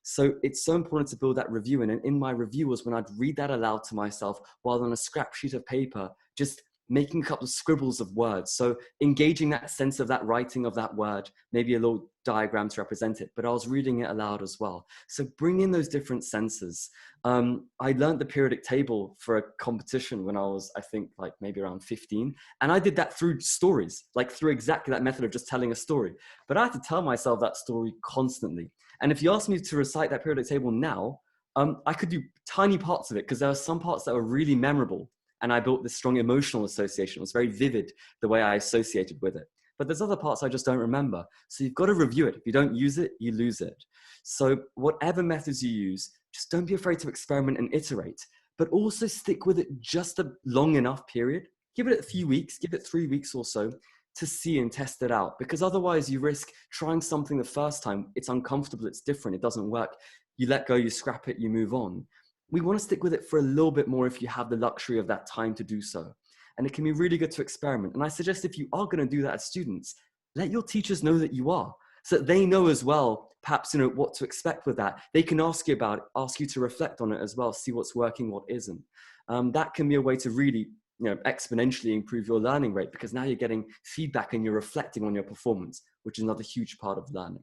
So it's so important to build that review. And in my review was when I'd read that aloud to myself while on a scrap sheet of paper, just making a couple of scribbles of words. So engaging that sense of that writing of that word, maybe a little diagram to represent it, but I was reading it aloud as well. So bring in those different senses. I learned the periodic table for a competition when I was, I think, like maybe around 15. And I did that through stories, like through exactly that method of just telling a story. But I had to tell myself that story constantly. And if you ask me to recite that periodic table now, I could do tiny parts of it because there are some parts that were really memorable. And I built this strong emotional association. It was very vivid the way I associated with it. But there's other parts I just don't remember. So you've got to review it. If you don't use it, you lose it. So whatever methods you use, just don't be afraid to experiment and iterate. but also stick with it just a long enough period. Give it a few weeks, give it 3 weeks or so to see and test it out, because otherwise you risk trying something the first time. It's uncomfortable, it's different, it doesn't work. You let go, you scrap it, you move on. We want to stick with it for a little bit more if you have the luxury of that time to do so. And it can be really good to experiment. And I suggest if you are going to do that as students, let your teachers know that you are, so that they know as well, perhaps, what to expect with that. They can ask you about it, ask you to reflect on it as well, see what's working, what isn't. That can be a way to really exponentially improve your learning rate, because now you're getting feedback and you're reflecting on your performance, which is another huge part of learning.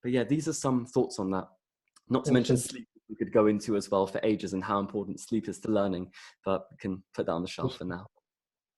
But yeah, these are some thoughts on that. Not to mention sleep, we could go into as well for ages, and how important sleep is to learning, but we can put that on the shelf for now.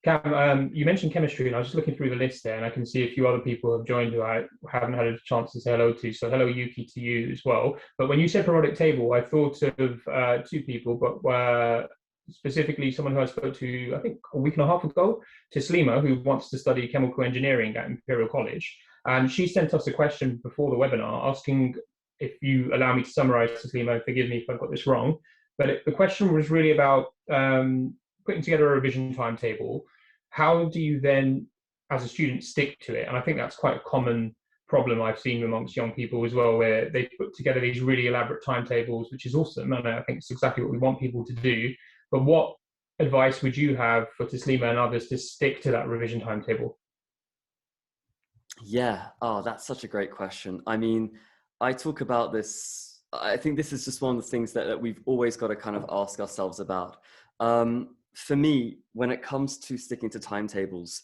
Kam, you mentioned chemistry, and I was just looking through the list there, and I can see a few other people have joined who I haven't had a chance to say hello to. So hello, Yuki, to you as well. But when you said periodic table, I thought of two people, but specifically someone who I spoke to, I think a week and a half ago, Taslima, who wants to study chemical engineering at Imperial College. And she sent us a question before the webinar asking, if you allow me to summarize, Taslima, forgive me if I've got this wrong, but the question was really about putting together a revision timetable. How do you then, as a student, stick to it? And I think that's quite a common problem I've seen amongst young people as well, where they put together these really elaborate timetables, which is awesome, and I think it's exactly what we want people to do. But what advice would you have for Taslima and others to stick to that revision timetable? Yeah, oh, that's such a great question. I mean, I talk about this, I think this is just one of the things that we've always got to kind of ask ourselves about. For me, when it comes to sticking to timetables,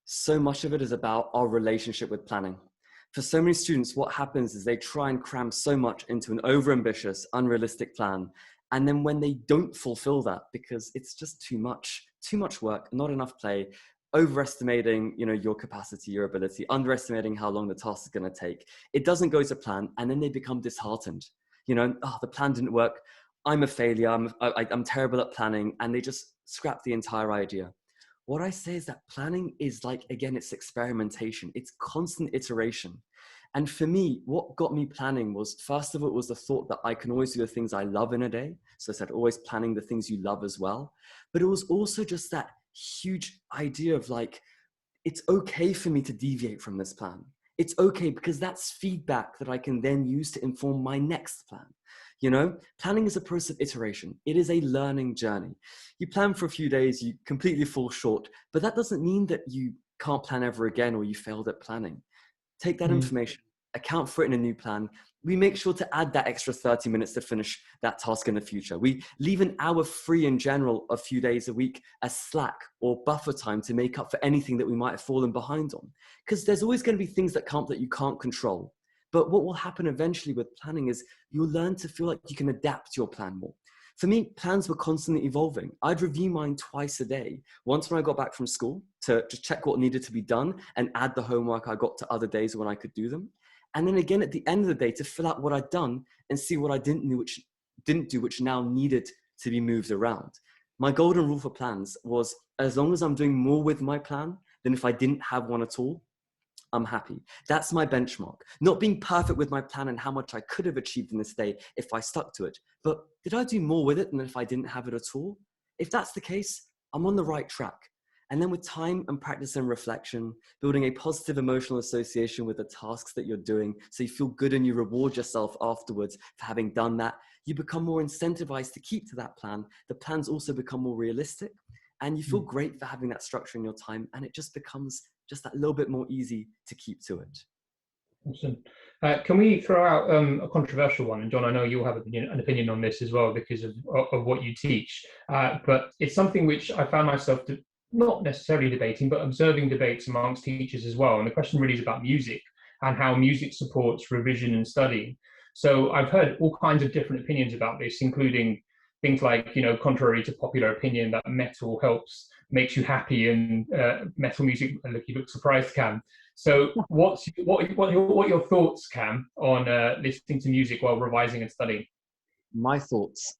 so much of it is about our relationship with planning. For so many students, what happens is they try and cram so much into an overambitious, unrealistic plan. And then when they don't fulfill that, because it's just too much work, not enough play, overestimating, your capacity, your ability, underestimating how long the task is going to take, it doesn't go to plan, and then they become disheartened. The plan didn't work. I'm a failure. I'm terrible at planning, and they just scrap the entire idea. What I say is that planning is like, again, it's experimentation. It's constant iteration. And for me, what got me planning was, first of all, it was the thought that I can always do the things I love in a day. So I said, always planning the things you love as well. But it was also just that huge idea of like, it's okay for me to deviate from this plan. It's okay, because that's feedback that I can then use to inform my next plan. Planning is a process of iteration. It is a learning journey. You plan for a few days, you completely fall short, but that doesn't mean that you can't plan ever again or you failed at planning. Take that information, account for it in a new plan. We make sure to add that extra 30 minutes to finish that task in the future. We leave an hour free in general a few days a week as slack or buffer time to make up for anything that we might have fallen behind on. Because there's always going to be things that you can't control. But what will happen eventually with planning is you'll learn to feel like you can adapt your plan more. For me, plans were constantly evolving. I'd review mine twice a day. Once when I got back from school to just check what needed to be done and add the homework I got to other days when I could do them. And then again at the end of the day to fill out what I'd done and see what I didn't do, which now needed to be moved around. My golden rule for plans was, as long as I'm doing more with my plan than if I didn't have one at all, I'm happy. That's my benchmark. Not being perfect with my plan and how much I could have achieved in this day if I stuck to it, but did I do more with it than if I didn't have it at all? If that's the case, I'm on the right track. And then with time and practice and reflection, building a positive emotional association with the tasks that you're doing, so you feel good and you reward yourself afterwards for having done that, you become more incentivized to keep to that plan. The plans also become more realistic, and you feel great for having that structure in your time, and it just becomes just that little bit more easy to keep to it. Awesome. Can we throw out a controversial one? And John, I know you'll have an opinion on this as well because of what you teach. But it's something which I found myself not necessarily debating, but observing debates amongst teachers as well. And the question really is about music and how music supports revision and studying. So I've heard all kinds of different opinions about this, including things like, contrary to popular opinion, that metal makes you happy, and metal music. Look, you look surprised, Kam. So what are your thoughts, Kam, on listening to music while revising and studying? My thoughts.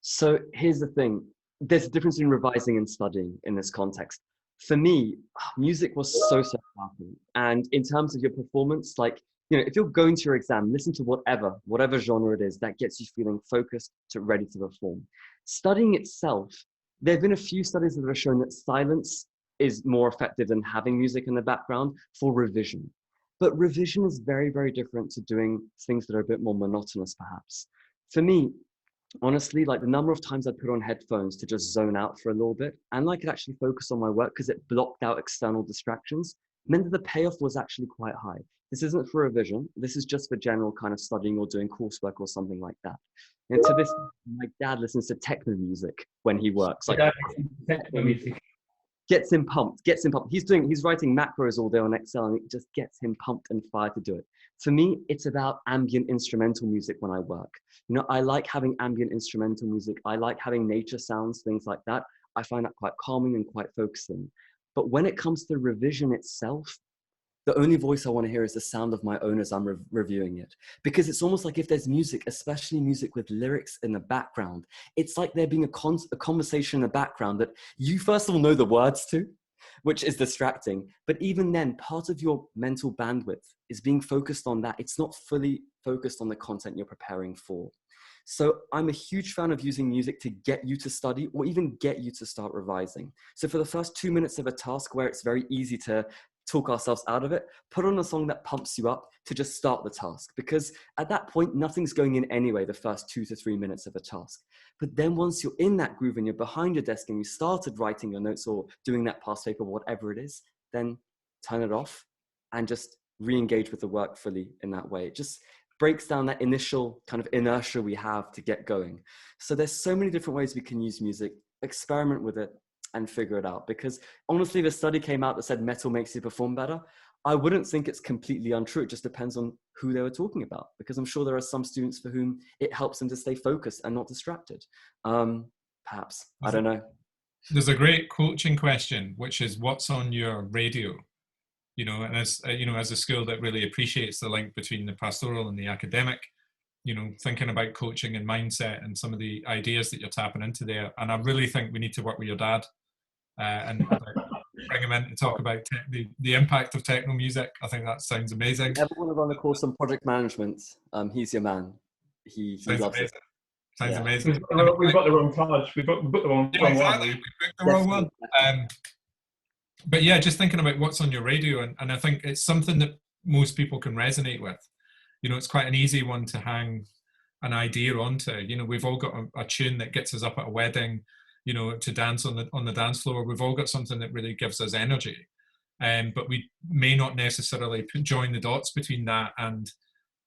So here's the thing. There's a difference in revising and studying in this context. For me, music was so powerful. And in terms of your performance, like, if you're going to your exam, listen to whatever genre it is that gets you feeling focused, ready to perform. Studying itself, there have been a few studies that have shown that silence is more effective than having music in the background for revision. But revision is very, very different to doing things that are a bit more monotonous, perhaps. For me, honestly, like the number of times I put on headphones to just zone out for a little bit and I could actually focus on my work because it blocked out external distractions meant that the payoff was actually quite high. This isn't for revision. This is just for general kind of studying or doing coursework or something like that. And to this, my dad listens to techno music when he works. Like Techno music. Gets him pumped. He's writing macros all day on Excel and it just gets him pumped and fired to do it. For me, it's about ambient instrumental music when I work. You know, I like having ambient instrumental music. I like having nature sounds, things like that. I find that quite calming and quite focusing. But when it comes to revision itself, the only voice I want to hear is the sound of my own as I'm reviewing it. Because it's almost like if there's music, especially music with lyrics in the background, it's like there being a conversation in the background that you first of all know the words to, which is distracting. But even then, part of your mental bandwidth is being focused on that. It's not fully focused on the content you're preparing for. So I'm a huge fan of using music to get you to study or even get you to start revising. So for the first 2 minutes of a task where it's very easy to talk ourselves out of it, put on a song that pumps you up to just start the task. Because at that point, nothing's going in anyway, the first 2 to 3 minutes of a task. But then once you're in that groove and you're behind your desk and you started writing your notes or doing that past paper, whatever it is, then turn it off and just re-engage with the work fully in that way. It just breaks down that initial kind of inertia we have to get going. So there's so many different ways we can use music, experiment with it and figure it out. Because honestly, the study came out that said metal makes you perform better. I wouldn't think it's completely untrue. It just depends on who they were talking about, because I'm sure there are some students for whom it helps them to stay focused and not distracted. Perhaps, I don't know. There's a great coaching question, which is what's on your radio? You know, and as you know, as a school that really appreciates the link between the pastoral and the academic, you know, thinking about coaching and mindset and some of the ideas that you're tapping into there. And I really think we need to work with your dad and bring him in to talk about the impact of techno music. I think that sounds amazing. If you ever want to run a course on project management, he's your man. He loves it. Sounds amazing. We've got the wrong Taj. We've got the wrong one. Exactly. We picked the wrong one. But yeah, just thinking about what's on your radio, and I think it's something that most people can resonate with. You know, it's quite an easy one to hang an idea onto. You know, we've all got a tune that gets us up at a wedding, you know, to dance on the dance floor. We've all got something that really gives us energy. But we may not necessarily join the dots between that and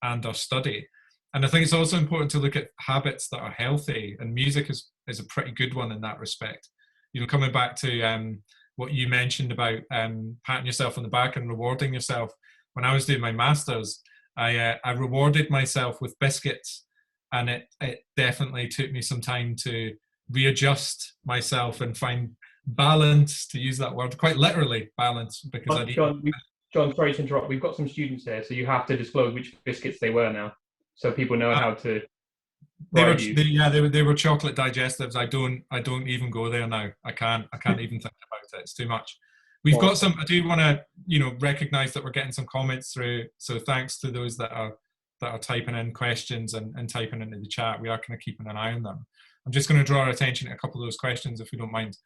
our study. And I think it's also important to look at habits that are healthy, and music is a pretty good one in that respect. You know, coming back to what you mentioned about patting yourself on the back and rewarding yourself. When I was doing my master's, I rewarded myself with biscuits, and it definitely took me some time to readjust myself and find balance, to use that word, quite literally balance, because John, sorry to interrupt. We've got some students here, so you have to disclose which biscuits they were now, so people know how to. They were chocolate digestives. I don't even go there now. I can't even think about it. It's too much. We've got some. I do want to, you know, recognize that we're getting some comments through. So thanks to those that are typing in questions and typing into the chat. We are kind of keeping an eye on them. I'm just going to draw our attention to a couple of those questions, if we don't mind.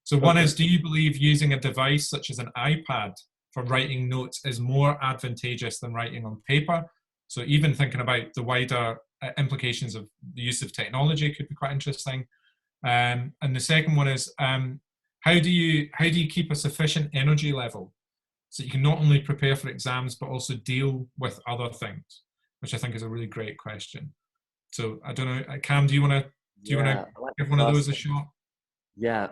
So one is, do you believe using a device such as an iPad for writing notes is more advantageous than writing on paper? So even thinking about the wider implications of the use of technology could be quite interesting. And the second one is, how do you keep a sufficient energy level so you can not only prepare for exams but also deal with other things, which I think is a really great question. So I don't know, Kam, do you want to give one of those a shot? Yeah.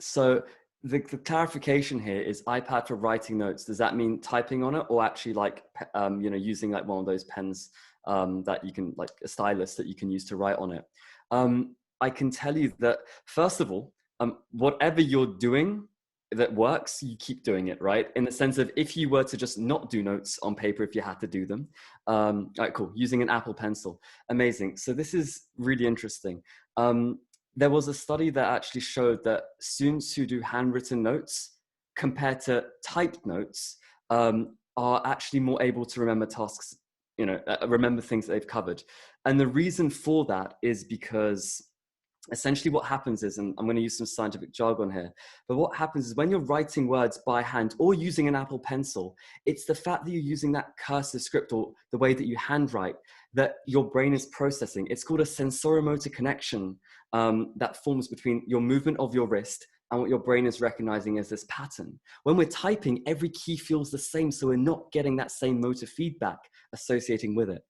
So the clarification here is iPad for writing notes. Does that mean typing on it, or actually like you know, using like one of those pens that you can, like a stylus that you can use to write on it? I can tell you that, first of all, whatever you're doing that works, you keep doing it, right? In the sense of, if you were to just not do notes on paper, if you had to do them, all right, cool, using an Apple Pencil, amazing. So this is really interesting. There was a study that actually showed that students who do handwritten notes compared to typed notes are actually more able to remember tasks, you know, remember things that they've covered. And the reason for that is because essentially what happens is, and I'm going to use some scientific jargon here, but what happens is when you're writing words by hand or using an Apple Pencil, it's the fact that you're using that cursive script or the way that you handwrite that your brain is processing. It's called a sensoromotor connection that forms between your movement of your wrist and what your brain is recognizing as this pattern. When we're typing, every key feels the same, so we're not getting that same motor feedback associating with it.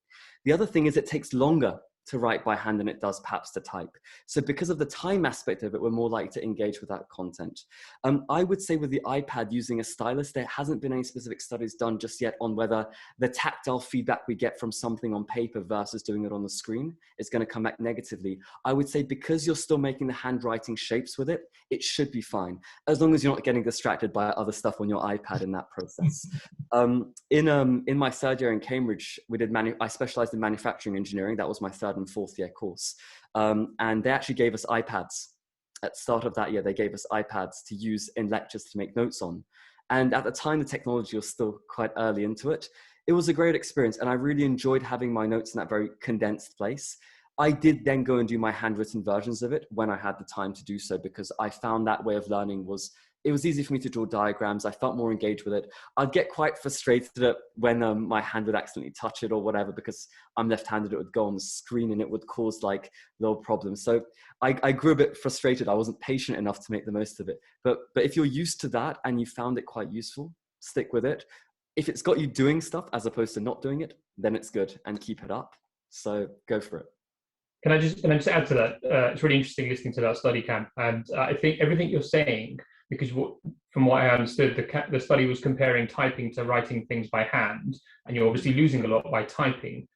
The other thing is it takes longer to write by hand than it does perhaps to type. So because of the time aspect of it, we're more likely to engage with that content. I would say with the iPad using a stylus, there hasn't been any specific studies done just yet on whether the tactile feedback we get from something on paper versus doing it on the screen is going to come back negatively. I would say because you're still making the handwriting shapes with it, it should be fine, as long as you're not getting distracted by other stuff on your iPad in that process. In my third year in Cambridge, I specialized in manufacturing engineering. That was my third and fourth year course. And they actually gave us iPads. At the start of that year, they gave us iPads to use in lectures to make notes on. And at the time, the technology was still quite early into it. It was a great experience, and I really enjoyed having my notes in that very condensed place. I did then go and do my handwritten versions of it when I had the time to do so, because I found that way of learning it was easy for me to draw diagrams. I felt more engaged with it. I'd get quite frustrated when my hand would accidentally touch it or whatever, because I'm left-handed, it would go on the screen and it would cause like little problems. So I grew a bit frustrated. I wasn't patient enough to make the most of it. But if you're used to that and you found it quite useful, stick with it. If it's got you doing stuff as opposed to not doing it, then it's good, and keep it up. So go for it. Can I just add to that? It's really interesting listening to that study, Cam. And I think everything you're saying, because from what I understood, the study was comparing typing to writing things by hand, and you're obviously losing a lot by typing.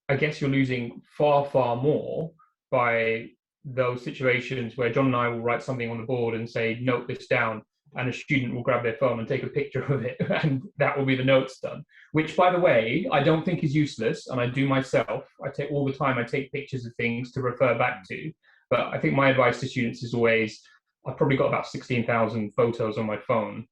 I guess you're losing far, far more by those situations where John and I will write something on the board and say, note this down, and a student will grab their phone and take a picture of it, and that will be the notes done. Which, by the way, I don't think is useless, and I do myself. I take pictures of things to refer back to. But I think my advice to students is always, I've probably got about 16,000 photos on my phone.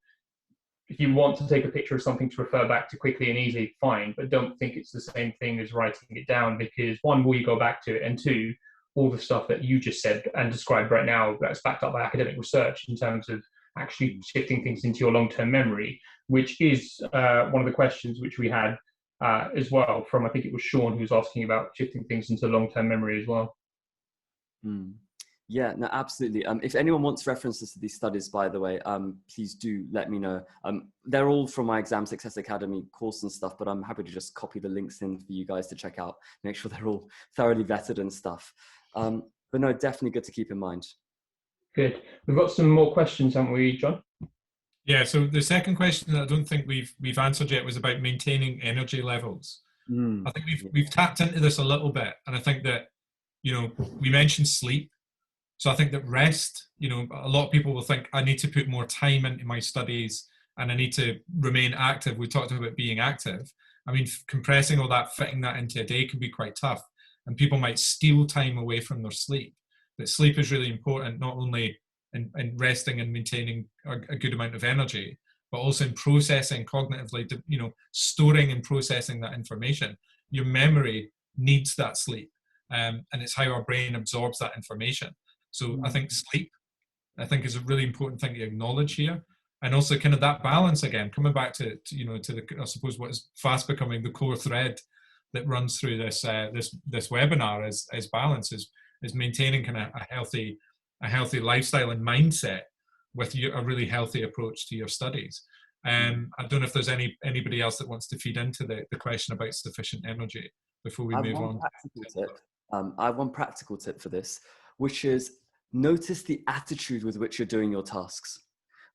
If you want to take a picture of something to refer back to quickly and easily, fine, but don't think it's the same thing as writing it down, because one, will you go back to it? And two, all the stuff that you just said and described right now, that's backed up by academic research in terms of actually shifting things into your long-term memory, which is one of the questions which we had as well from, I think it was Sean, who was asking about shifting things into long-term memory as well. Yeah, no, absolutely. If anyone wants references to these studies, by the way, please do let me know. They're all from my Exam Success Academy course and stuff, but I'm happy to just copy the links in for you guys to check out, make sure they're all thoroughly vetted and stuff. But no, definitely good to keep in mind. Good. We've got some more questions, haven't we, John? Yeah, so the second question that I don't think we've answered yet was about maintaining energy levels. I think we've tapped into this a little bit, and I think that, we mentioned sleep. So I think that rest, a lot of people will think, I need to put more time into my studies and I need to remain active. We talked about being active. I mean, compressing all that, fitting that into a day can be quite tough. And people might steal time away from their sleep. That sleep is really important, not only in resting and maintaining a good amount of energy, but also in processing cognitively, storing and processing that information. Your memory needs that sleep. And it's how our brain absorbs that information. So I think sleep, is a really important thing to acknowledge here. And also kind of that balance again, coming back to the, I suppose, what is fast becoming the core thread that runs through this webinar is balance, is maintaining kind of a healthy lifestyle and mindset with a really healthy approach to your studies. I don't know if there's anybody else that wants to feed into the question about sufficient energy before we move on. I have one practical tip for this, which is notice the attitude with which you're doing your tasks,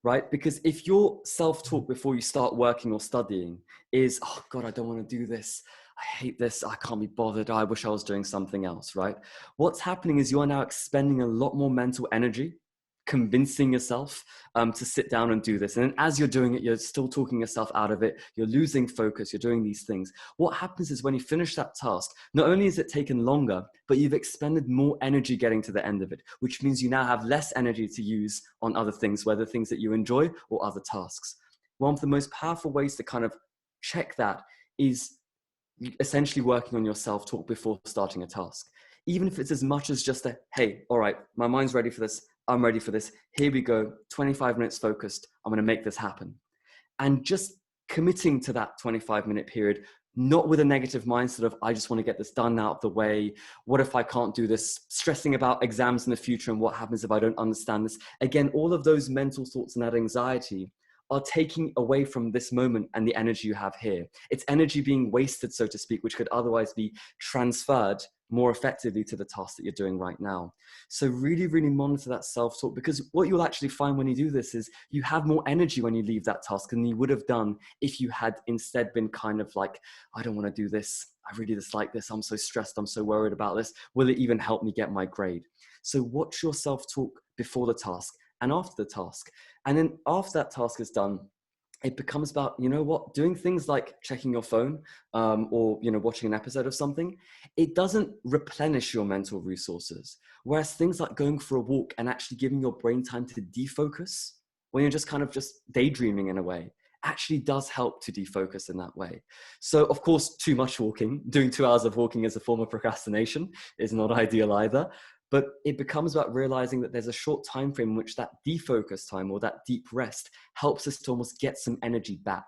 right? Because if your self-talk before you start working or studying is, oh God, I don't want to do this. I hate this. I can't be bothered. I wish I was doing something else, right? What's happening is you are now expending a lot more mental energy convincing yourself to sit down and do this. And then as you're doing it, you're still talking yourself out of it. You're losing focus. You're doing these things. What happens is when you finish that task, not only is it taken longer, but you've expended more energy getting to the end of it, which means you now have less energy to use on other things, whether things that you enjoy or other tasks. One of the most powerful ways to kind of check that is essentially working on your self-talk before starting a task. even if it's as much as just a, hey, all right, my mind's ready for this. I'm ready for this. Here we go. 25 minutes focused. I'm going to make this happen. And just committing to that 25-minute period, not with a negative mindset of, I just want to get this done out of the way. What if I can't do this? Stressing about exams in the future and what happens if I don't understand this. Again, all of those mental thoughts and that anxiety are taking away from this moment and the energy you have here. It's energy being wasted, so to speak, which could otherwise be transferred more effectively to the task that you're doing right now. So really, really monitor that self-talk, because what you'll actually find when you do this is you have more energy when you leave that task than you would have done if you had instead been kind of like, I don't want to do this. I really dislike this. I'm so stressed. I'm so worried about this. Will it even help me get my grade? So watch your self-talk before the task and after the task. And then after that task is done, it becomes about, you know what, doing things like checking your phone or, you know, watching an episode of something. It doesn't replenish your mental resources. Whereas things like going for a walk and actually giving your brain time to defocus when you're just kind of just daydreaming in a way actually does help to defocus in that way. So of course, too much walking, doing 2 hours of walking as a form of procrastination is not ideal either. But it becomes about realizing that there's a short time frame in which that defocus time or that deep rest helps us to almost get some energy back.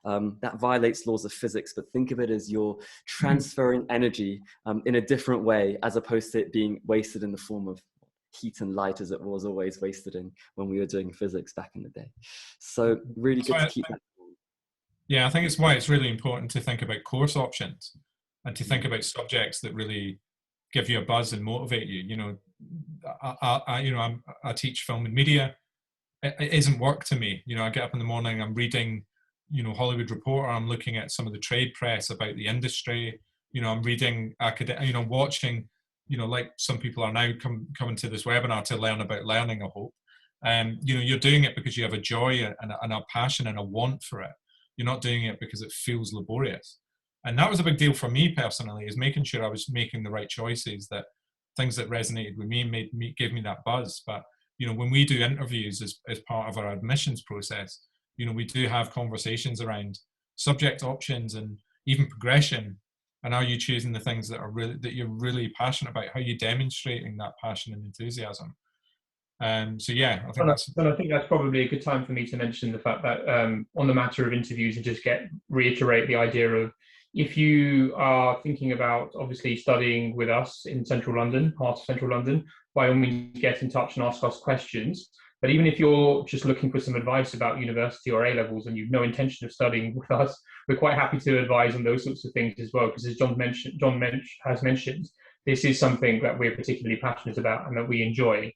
That violates laws of physics, but think of it as you're transferring energy in a different way, as opposed to it being wasted in the form of heat and light, as it was always wasted in when we were doing physics back in the day. So really good to keep that. Yeah, I think it's why it's really important to think about course options and to think about subjects that really give you a buzz and motivate you. You know, I teach film and media. It isn't work to me. You know, I get up in the morning, I'm reading, you know, Hollywood Reporter. I'm looking at some of the trade press about the industry. You know, I'm reading watching, you know, like some people are now coming to this webinar to learn about learning, I hope. You know, you're doing it because you have a joy and a passion and a want for it. You're not doing it because it feels laborious. And that was a big deal for me personally, is making sure I was making the right choices, that things that resonated with me gave me that buzz. But, you know, when we do interviews as part of our admissions process, you know, we do have conversations around subject options and even progression. And are you choosing the things that you're really passionate about? How are you demonstrating that passion and enthusiasm? So yeah, I think that's probably a good time for me to mention the fact that on the matter of interviews, and just reiterate the idea of, if you are thinking about obviously studying with us in Central London, part of Central London, by all means get in touch and ask us questions. But even if you're just looking for some advice about university or A-levels and you've no intention of studying with us, we're quite happy to advise on those sorts of things as well. Because as John has mentioned, this is something that we're particularly passionate about and that we enjoy.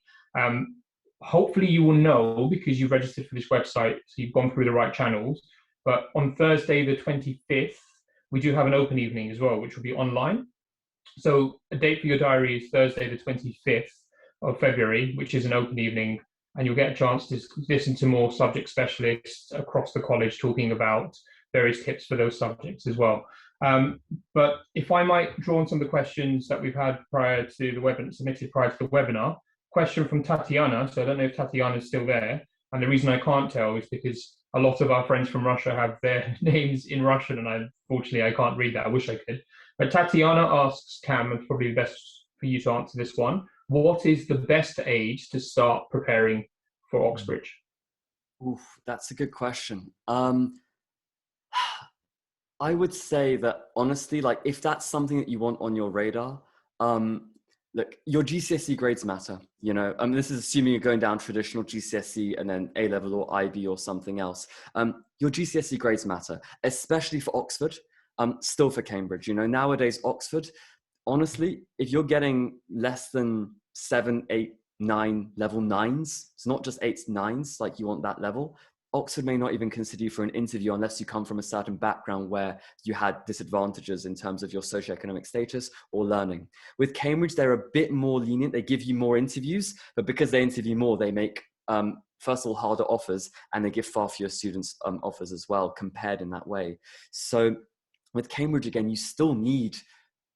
Hopefully you will know, because you've registered for this website, so you've gone through the right channels. But on Thursday, the 25th, we do have an open evening as well, which will be online. So a date for your diary is Thursday, the 25th of February, which is an open evening. And you'll get a chance to listen to more subject specialists across the college talking about various tips for those subjects as well. But if I might draw on some of the questions that we've had prior to the webinar, submitted prior to the webinar. Question from Tatiana. So I don't know if Tatiana is still there. And the reason I can't tell is because a lot of our friends from Russia have their names in Russian, and unfortunately I can't read that. I wish I could. But Tatiana asks Kam, and probably the best for you to answer this one, what is the best age to start preparing for Oxbridge? Oof, that's a good question. I would say that honestly, like if that's something that you want on your radar, look, your GCSE grades matter, you know. This is assuming you're going down traditional GCSE and then A-level or IB or something else. Your GCSE grades matter, especially for Oxford, still for Cambridge. You know, nowadays, Oxford, honestly, if you're getting less than 7, 8, 9 level 9s, it's not just 8s, 9s, like you want that level, Oxford may not even consider you for an interview unless you come from a certain background where you had disadvantages in terms of your socioeconomic status or learning. With Cambridge, they're a bit more lenient. They give you more interviews, but because they interview more, they make, first of all, harder offers, and they give far fewer students offers as well, compared in that way. So with Cambridge, again, you still need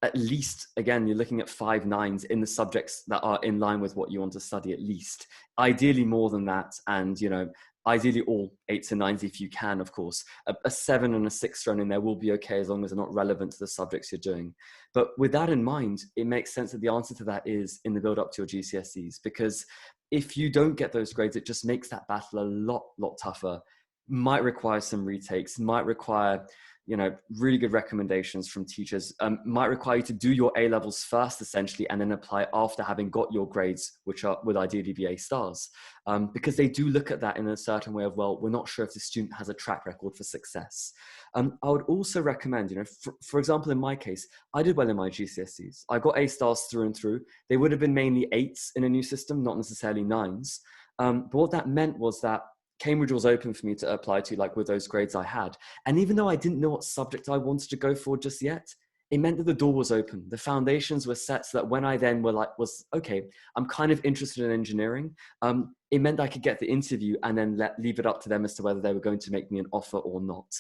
at least, again, you're looking at 5 9s in the subjects that are in line with what you want to study at least. Ideally more than that. And, you know, ideally all 8s and 9s if you can, of course. A 7 and a 6 thrown in there will be okay as long as they're not relevant to the subjects you're doing. But with that in mind, it makes sense that the answer to that is in the build up to your GCSEs, because if you don't get those grades, it just makes that battle a lot tougher. Might require some retakes, might require, you know, really good recommendations from teachers, might require you to do your A-levels first, essentially, and then apply after having got your grades, which are would ideally be A stars, because they do look at that in a certain way of, well, we're not sure if the student has a track record for success. I would also recommend, you know, for example, in my case, I did well in my GCSEs. I got A stars through and through. They would have been mainly 8s in a new system, not necessarily 9s. But what that meant was that Cambridge was open for me to apply to, like with those grades I had. And even though I didn't know what subject I wanted to go for just yet, it meant that the door was open. The foundations were set so that when I then was okay, I'm kind of interested in engineering. It meant I could get the interview and then leave it up to them as to whether they were going to make me an offer or not.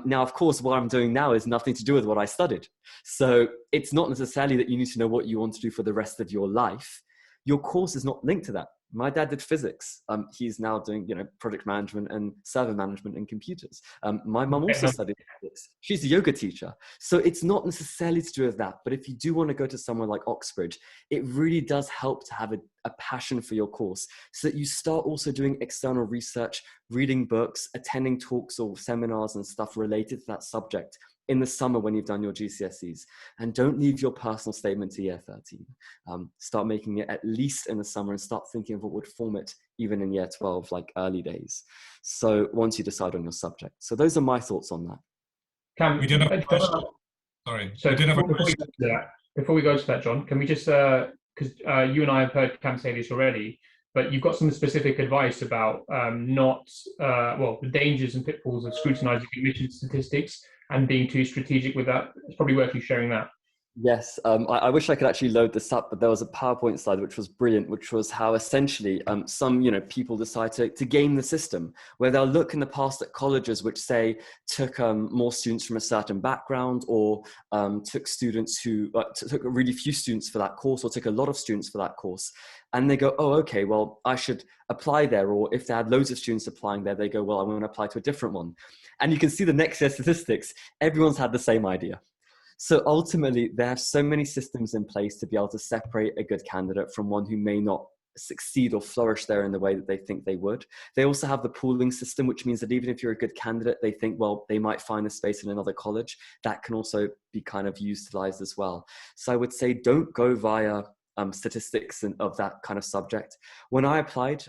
Now, of course, what I'm doing now is nothing to do with what I studied. So it's not necessarily that you need to know what you want to do for the rest of your life. Your course is not linked to that. My dad did physics. He's now doing, you know, project management and server management and computers. My mum also studied physics. She's a yoga teacher. So it's not necessarily to do with that. But if you do want to go to somewhere like Oxbridge, it really does help to have a passion for your course so that you start also doing external research, reading books, attending talks or seminars and stuff related to that subject in the summer when you've done your GCSEs. And don't leave your personal statement to year 13. Start making it at least in the summer and start thinking of what would form it even in year 12, like early days. So once you decide on your subject. So those are my thoughts on that. Kam, We did have a question. Sorry. So we did have a question. Before we go to that, John, can we just, because you and I have heard Kam say this already, but you've got some specific advice about the dangers and pitfalls of scrutinizing admission statistics and being too strategic with that. It's probably worth you sharing that. Yes, I wish I could actually load this up, but there was a PowerPoint slide which was brilliant, which was how essentially some people decide to game the system, where they'll look in the past at colleges which say took more students from a certain background, or took students who took really few students for that course, or took a lot of students for that course, and they go, oh, okay, well, I should apply there. Or if they had loads of students applying there, they go, well, I'm going to apply to a different one. And you can see the next year statistics, everyone's had the same idea. So ultimately, they have so many systems in place to be able to separate a good candidate from one who may not succeed or flourish there in the way that they think they would. They also have the pooling system, which means that even if you're a good candidate, they think, well, they might find a space in another college. That can also be kind of utilized as well. So I would say don't go via statistics of that kind of subject. When I applied,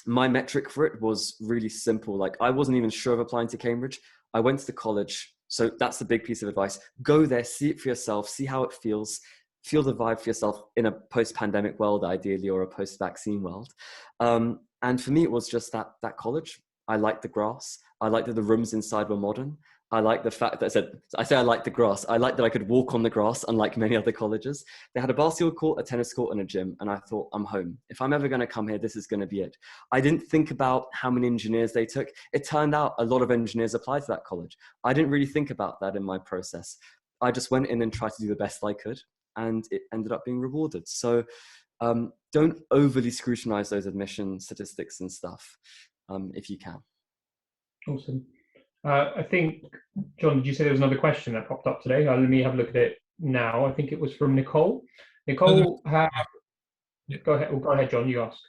my metric for it was really simple. Like, I wasn't even sure of applying to Cambridge. I went to the college. So that's the big piece of advice. Go there, see it for yourself, see how it feels, feel the vibe for yourself in a post-pandemic world, ideally, or a post-vaccine world. And for me, it was just that college. I liked the grass. I liked that the rooms inside were modern. I like the fact that I like the grass. I like that I could walk on the grass, unlike many other colleges. They had a basketball court, a tennis court, and a gym. And I thought, I'm home. If I'm ever going to come here, this is going to be it. I didn't think about how many engineers they took. It turned out a lot of engineers applied to that college. I didn't really think about that in my process. I just went in and tried to do the best I could, and it ended up being rewarded. So don't overly scrutinize those admission statistics and stuff if you can. Awesome. I think, John, did you say there was another question that popped up today? Let me have a look at it now. I think it was from Nicole. Nicole, go ahead, John, you ask.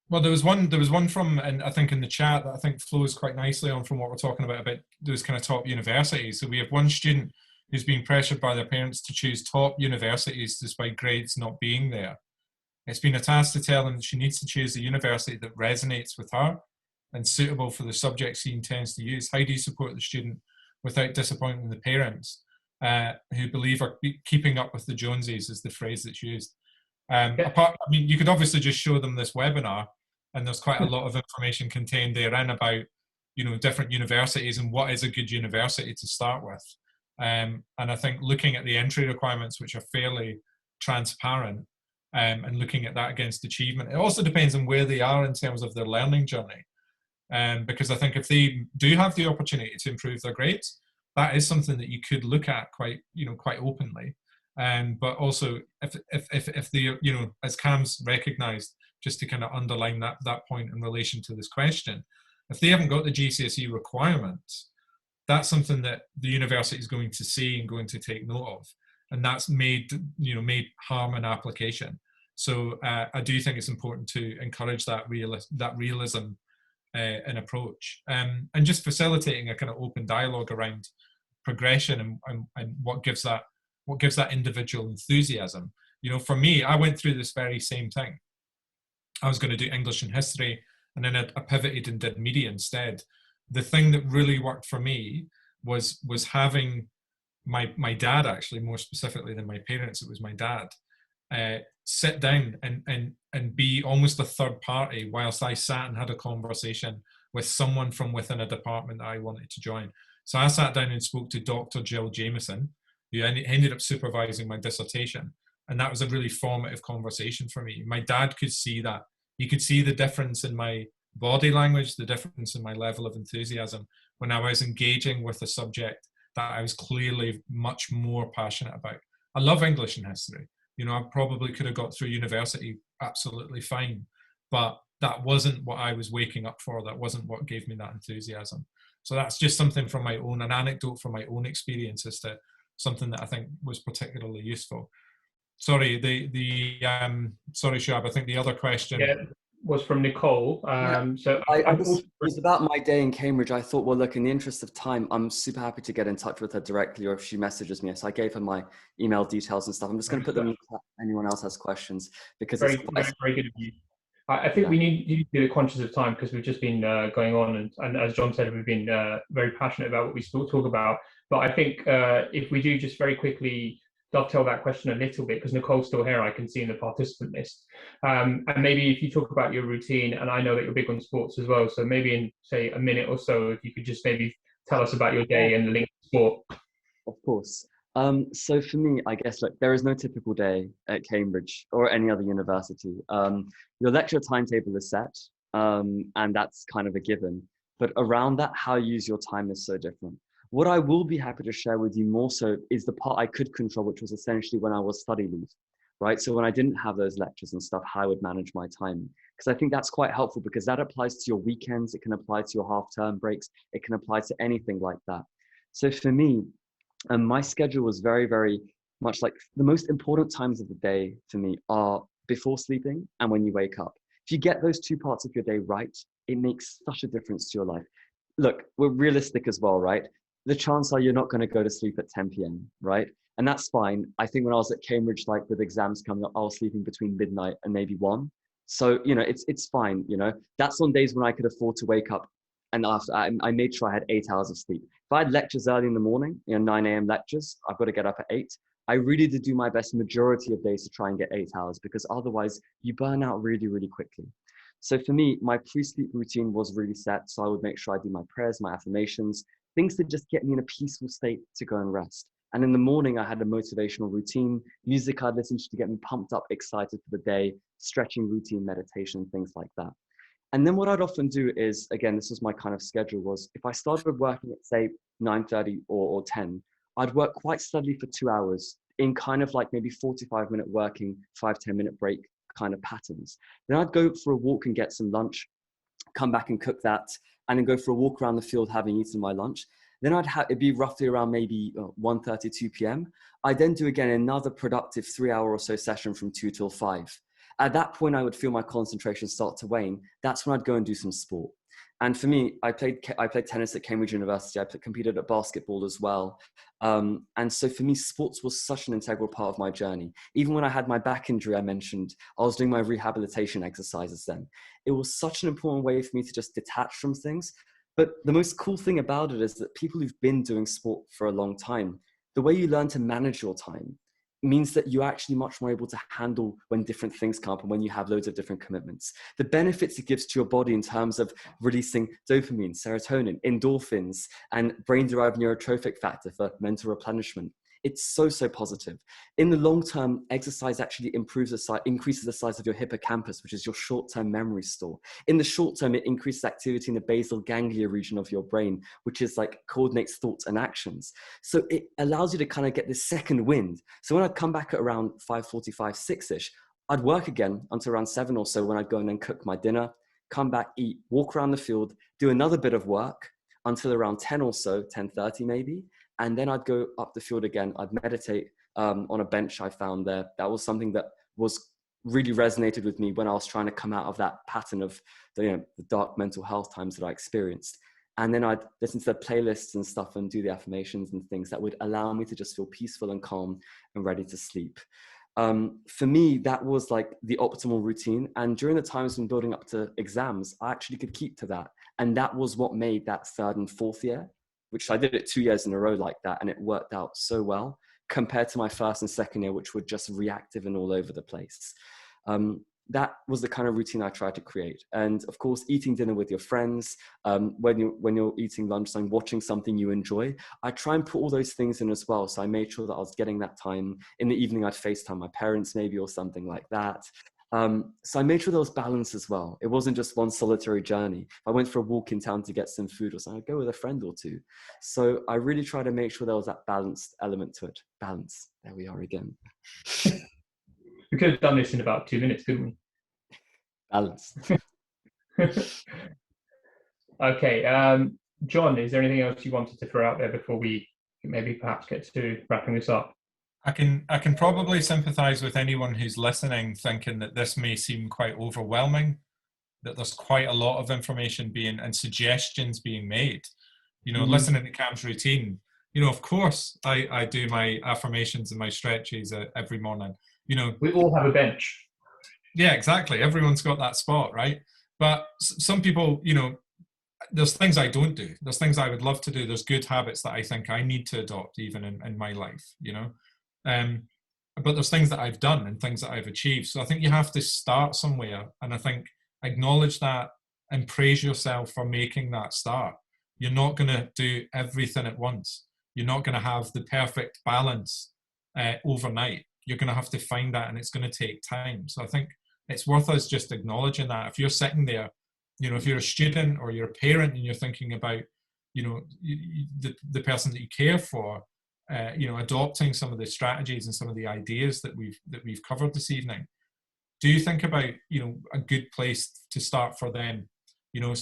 Well, there was one from, and I think in the chat, that I think flows quite nicely on from what we're talking about those kind of top universities. So we have one student who's being pressured by their parents to choose top universities despite grades not being there. It's been a task to tell them that she needs to choose the university that resonates with her and suitable for the subjects he intends to use. How do you support the student without disappointing the parents who believe are keeping up with the Joneses, is the phrase that's used. You could obviously just show them this webinar, and there's quite a lot of information contained therein about, different universities and what is a good university to start with. And I think looking at the entry requirements, which are fairly transparent, and looking at that against achievement, it also depends on where they are in terms of their learning journey. Because I think if they do have the opportunity to improve their grades, that is something that you could look at quite openly. But also, if the as Kam's recognised, just to kind of underline that point in relation to this question. If they haven't got the GCSE requirements, that's something that the university is going to see and going to take note of, and that's made harm in application. So I do think it's important to encourage that realism in approach, and just facilitating a kind of open dialogue around progression and what gives that individual enthusiasm. For me, I went through this very same thing. I was going to do English and history, and then I pivoted and did media instead. The thing that really worked for me was having my dad, actually, more specifically than my parents, it was my dad, sit down and be almost a third party whilst I sat and had a conversation with someone from within a department that I wanted to join. So I sat down and spoke to Dr. Jill Jameson, who ended up supervising my dissertation. And that was a really formative conversation for me. My dad could see that. He could see the difference in my body language, the difference in my level of enthusiasm when I was engaging with a subject that I was clearly much more passionate about. I love English and history. I probably could have got through university absolutely fine, but that wasn't what I was waking up for. That wasn't what gave me that enthusiasm. So that's just something from my own, an anecdote from my own experience as to something that I think was particularly useful. Sorry, sorry, Shab, I think the other question was from Nicole. So it was about my day in Cambridge. I thought, well, look, in the interest of time, I'm super happy to get in touch with her directly, or if she messages me. So I gave her my email details and stuff. I'm just going to put them in chat if anyone else has questions, because very good of you. I think we need to be conscious of time, because we've just been going on, and as John said, we've been very passionate about what we still talk about. But I think if we do just very quickly dovetail that question a little bit, because Nicole's still here, I can see in the participant list. And maybe if you talk about your routine, and I know that you're big on sports as well, so maybe in, say, a minute or so, if you could just maybe tell us about your day and the link to sport. Of course. So for me, I guess, look, there is no typical day at Cambridge or any other university. Your lecture timetable is set, and that's kind of a given. But around that, how you use your time is so different. What I will be happy to share with you more so is the part I could control, which was essentially when I was study leave, right? So when I didn't have those lectures and stuff, how I would manage my time. Because I think that's quite helpful, because that applies to your weekends, it can apply to your half-term breaks, it can apply to anything like that. So for me, my schedule was very, very much like the most important times of the day for me are before sleeping and when you wake up. If you get those two parts of your day right, it makes such a difference to your life. Look, we're realistic as well, right? The chances are you're not going to go to sleep at 10 p.m., right? And that's fine. I think when I was at Cambridge, like with exams coming up, I was sleeping between midnight and maybe 1. So, it's fine, That's on days when I could afford to wake up, and after I made sure I had 8 hours of sleep. If I had lectures early in the morning, 9 a.m. lectures, I've got to get up at 8. I really did do my best majority of days to try and get 8 hours, because otherwise you burn out really, really quickly. So for me, my pre-sleep routine was really set. So I would make sure I do my prayers, my affirmations, things that just get me in a peaceful state to go and rest. And in the morning, I had a motivational routine, music I'd listen to get me pumped up, excited for the day, stretching routine, meditation, things like that. And then what I'd often do is, again, this was my kind of schedule, was if I started working at, say, 9:30 or 10, I'd work quite steadily for 2 hours in kind of like maybe 45-minute working, 5-10 minute break kind of patterns. Then I'd go for a walk and get some lunch, come back and cook that, and then go for a walk around the field having eaten my lunch. Then it'd be roughly around maybe 1:30, 2 p.m. I'd then do again another productive 3-hour or so session from 2 till 5. At that point, I would feel my concentration start to wane. That's when I'd go and do some sport. And for me, I played tennis at Cambridge University. I competed at basketball as well. And so for me, sports was such an integral part of my journey. Even when I had my back injury, I mentioned, I was doing my rehabilitation exercises then. It was such an important way for me to just detach from things. But the most cool thing about it is that people who've been doing sport for a long time, the way you learn to manage your time means that you're actually much more able to handle when different things come up and when you have loads of different commitments. The benefits it gives to your body in terms of releasing dopamine, serotonin, endorphins, and brain-derived neurotrophic factor for mental replenishment. It's so, so positive. In the long term, exercise actually increases the size of your hippocampus, which is your short-term memory store. In the short term, it increases activity in the basal ganglia region of your brain, which is like coordinates thoughts and actions. So it allows you to kind of get this second wind. So when I come back at around 5:45, 6-ish, I'd work again until around 7 or so, when I'd go and then cook my dinner, come back, eat, walk around the field, do another bit of work until around 10 or so, 10:30 maybe. And then I'd go up the field again. I'd meditate on a bench I found there. That was something that was really resonated with me when I was trying to come out of that pattern of the dark mental health times that I experienced. And then I'd listen to the playlists and stuff and do the affirmations and things that would allow me to just feel peaceful and calm and ready to sleep. For me, that was like the optimal routine. And during the times when building up to exams, I actually could keep to that. And that was what made that 3rd and 4th year, which I did it 2 years in a row like that. And it worked out so well compared to my 1st and 2nd year, which were just reactive and all over the place. That was the kind of routine I tried to create. And of course, eating dinner with your friends, when you're eating lunchtime, watching something you enjoy, I try and put all those things in as well. So I made sure that I was getting that time. In the evening, I'd FaceTime my parents maybe, or something like that. So I made sure there was balance as well. It wasn't just one solitary journey. If I went for a walk in town to get some food or something, I'd go with a friend or two. So I really tried to make sure there was that balanced element to it. Balance. There we are again. We could have done this in about 2 minutes, couldn't we? Balance. Okay. John, is there anything else you wanted to throw out there before we maybe perhaps get to wrapping this up? I can probably sympathize with anyone who's listening, thinking that this may seem quite overwhelming, that there's quite a lot of information being and suggestions being made. Listening to Kam's routine, of course I do my affirmations and my stretches every morning. We all have a bench. Yeah, exactly. Everyone's got that spot, right? But some people, there's things I don't do. There's things I would love to do. There's good habits that I think I need to adopt even in my life, but there's things that I've done and things that I've achieved. So I think you have to start somewhere. And I think acknowledge that and praise yourself for making that start. You're not going to do everything at once. You're not going to have the perfect balance overnight. You're going to have to find that, and it's going to take time. So I think it's worth us just acknowledging that. If you're sitting there, if you're a student or you're a parent and you're thinking about, the person that you care for, adopting some of the strategies and some of the ideas that we've covered this evening, do you think about, a good place to start for them?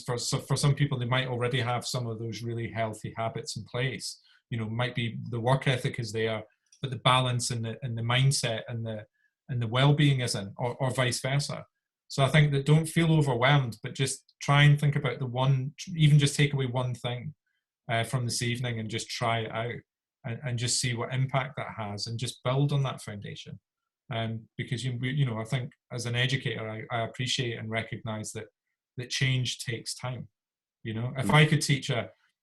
For some people, they might already have some of those really healthy habits in place. Might be the work ethic is there, but the balance and the mindset and the well-being isn't, or vice versa. So I think that don't feel overwhelmed, but just try and think about even just take away one thing from this evening and just try it out and just see what impact that has and just build on that foundation. Because, I think as an educator, I appreciate and recognize that change takes time. If I could teach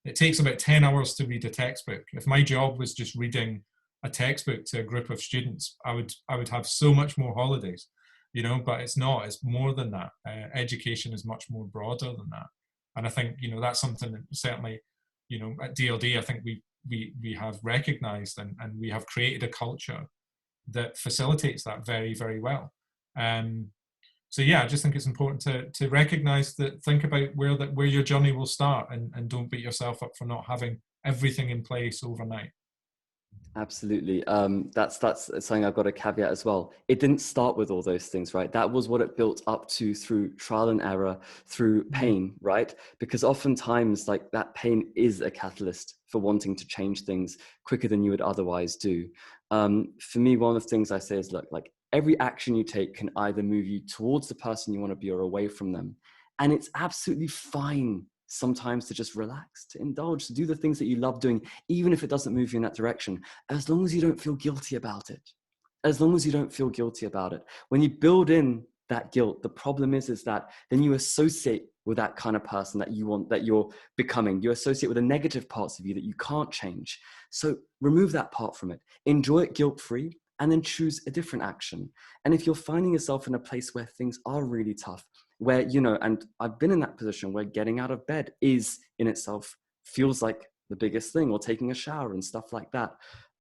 it takes about 10 hours to read a textbook. If my job was just reading a textbook to a group of students, I would have so much more holidays, but it's not. It's more than that. Education is much more broader than that. And I think, that's something that certainly, at DLD, I think we have recognized and we have created a culture that facilitates that very, very well. So yeah, I just think it's important to recognize that, think about where your journey will start, and don't beat yourself up for not having everything in place overnight. Absolutely. That's something I've got to caveat as well. It didn't start with all those things, right? That was what it built up to through trial and error, through pain, right? Because oftentimes, like, that pain is a catalyst for wanting to change things quicker than you would otherwise do. For me, one of the things I say is, look, like, every action you take can either move you towards the person you want to be or away from them. And it's absolutely fine sometimes to just relax, to indulge, to do the things that you love doing, even if it doesn't move you in that direction, as long as you don't feel guilty about it. As long as you don't feel guilty about it. When you build in that guilt, the problem is that then you associate with that kind of person that you're becoming. You associate with the negative parts of you that you can't change. So remove that part from it. Enjoy it guilt-free, and then choose a different action. And if you're finding yourself in a place where things are really tough, where, and I've been in that position where getting out of bed is in itself feels like the biggest thing, or taking a shower and stuff like that.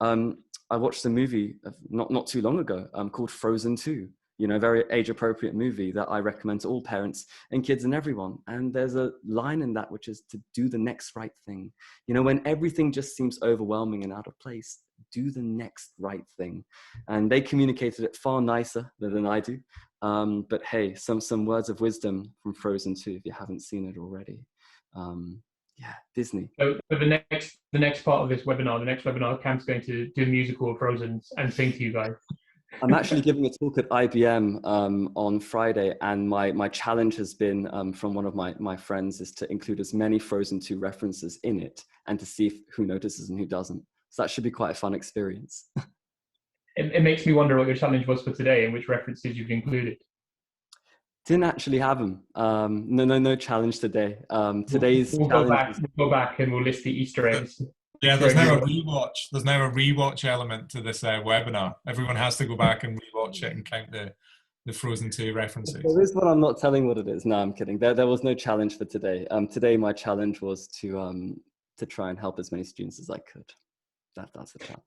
I watched a movie not too long ago called Frozen 2. you know, very age appropriate movie that I recommend to all parents and kids and everyone. And there's a line in that, which is to do the next right thing. You know, when everything just seems overwhelming and out of place, do the next right thing. And they communicated it far nicer than I do. But hey, some words of wisdom from Frozen 2, if you haven't seen it already. Yeah, Disney. So for the next part of this webinar, the next webinar, Cam's going to do a musical of Frozen and sing to you guys. I'm actually giving a talk at IBM on Friday, and my challenge has been from one of my friends is to include as many Frozen 2 references in it and to see who notices and who doesn't. So that should be quite a fun experience. It makes me wonder what your challenge was for today and which references you've included. Didn't actually have them. No challenge today. Today's we'll challenge. We'll go back and we'll list the Easter eggs. Yeah, there's now a rewatch. There's now a rewatch element to this webinar. Everyone has to go back and rewatch it and count the Frozen 2 references. There is one I'm not telling what it is. No, I'm kidding. There was no challenge for today. Today my challenge was to try and help as many students as I could. That's the challenge.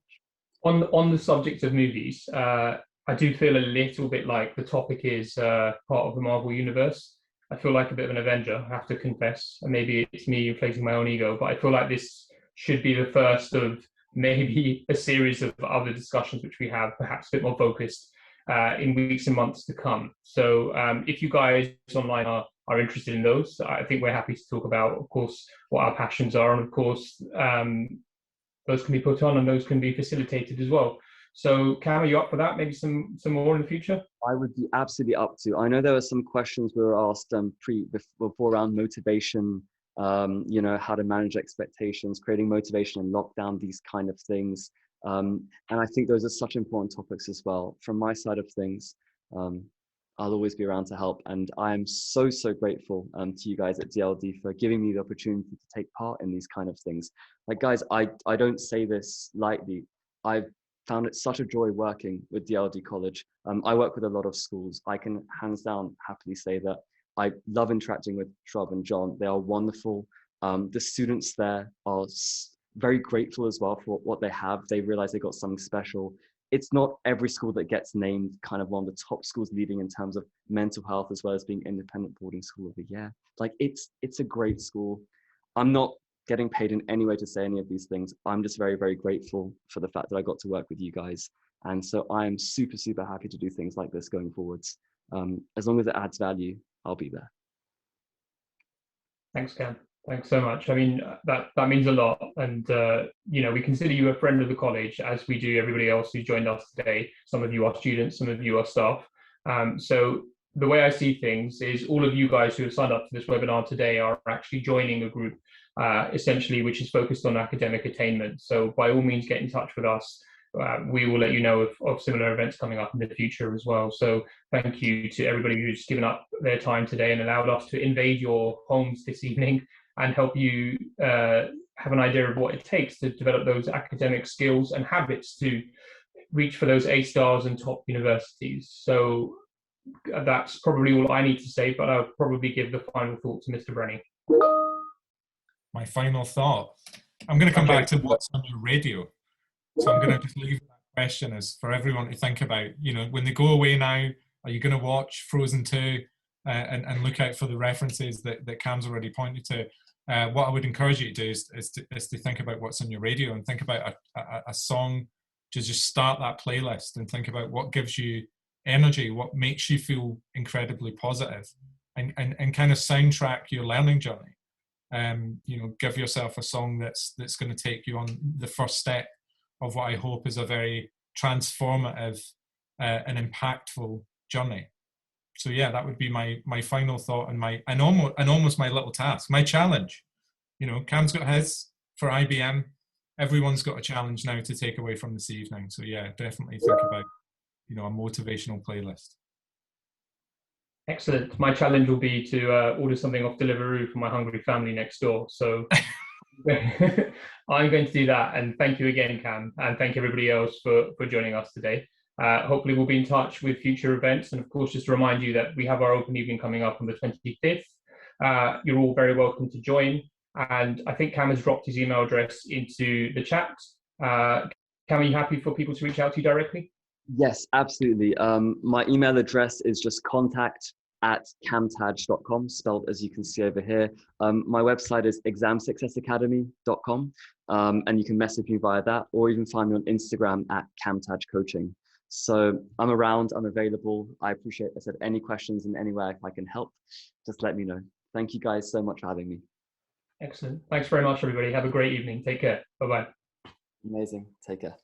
On the subject of movies, I do feel a little bit like the topic is part of the Marvel universe. I feel like a bit of an Avenger, I have to confess. And maybe it's me inflating my own ego, but I feel like this should be the first of maybe a series of other discussions which we have, perhaps a bit more focused in weeks and months to come. So if you guys online are interested in those, I think we're happy to talk about, of course, what our passions are. And of course, those can be put on and those can be facilitated as well. So Cam, are you up for that? Maybe some more in the future? I would be absolutely up to. I know there were some questions we were asked before around motivation, you know, how to manage expectations, creating motivation in lockdown, these kind of things. And I think those are such important topics as well. From my side of things, I'll always be around to help. And I am so grateful to you guys at DLD for giving me the opportunity to take part in these kind of things. Like, guys, I don't say this lightly. I've found it such a joy working with DLD College. I work with a lot of schools. I can hands down happily say that I love interacting with Shrub and John. They are wonderful. The students there are very grateful as well for what they have. They realize they got something special. It's not every school that gets named kind of one of the top schools leading in terms of mental health, as well as being independent boarding school of the year. Like, it's a great school. I'm not getting paid in any way to say any of these things. I'm just very grateful for the fact that I got to work with you guys. And so I am super happy to do things like this going forwards. As long as it adds value, I'll be there. Thanks, Cam. Thanks so much. I mean, that means a lot. And, you know, we consider you a friend of the college, as we do everybody else who joined us today. Some of you are students, some of you are staff. So the way I see things is all of you guys who have signed up to this webinar today are actually joining a group, essentially, which is focused on academic attainment. So by all means, get in touch with us. We will let you know of similar events coming up in the future as well. So thank you to everybody who's given up their time today and allowed us to invade your homes this evening and help you have an idea of what it takes to develop those academic skills and habits to reach for those A stars and top universities. So that's probably all I need to say, but I'll probably give the final thought to Mr. Branny. My final thought. I'm going to come back to what's on your radio. So I'm going to just leave that question as for everyone to think about. You know, when they go away now, are you going to watch Frozen 2 and look out for the references that Cam's already pointed to? What I would encourage you to do is to think about what's on your radio and think about a song, to just start that playlist and think about what gives you energy, what makes you feel incredibly positive, and kind of soundtrack your learning journey. You know, give yourself a song that's going to take you on the first step of what I hope is a very transformative and impactful journey. So yeah, that would be my final thought and almost my little task, my challenge. You know, Cam's got his for IBM. Everyone's got a challenge now to take away from this evening. So yeah, definitely think about, you know, a motivational playlist. Excellent. My challenge will be to order something off Deliveroo for my hungry family next door. So I'm going to do that. And thank you again, Cam, and thank everybody else for joining us today. Hopefully we'll be in touch with future events. And of course, just to remind you that we have our open evening coming up on the 25th. You're all very welcome to join. And I think Cam has dropped his email address into the chat. Cam, are you happy for people to reach out to you directly? Yes, absolutely. My email address is just contact@kamtaj.com, spelled as you can see over here. My website is examsuccessacademy.com, and you can message me via that, or even find me on Instagram @kamtajcoaching. So I'm around, I'm available. I appreciate, I said, any questions in any way if I can help, just let me know. Thank you guys so much for having me. Excellent. Thanks very much, everybody. Have a great evening. Take care. Bye-bye. Amazing. Take care.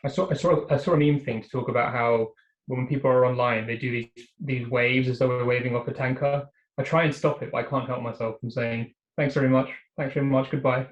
I saw a meme thing to talk about how when people are online, they do these waves as though we're waving off a tanker. I try and stop it, but I can't help myself from saying, thanks very much, goodbye.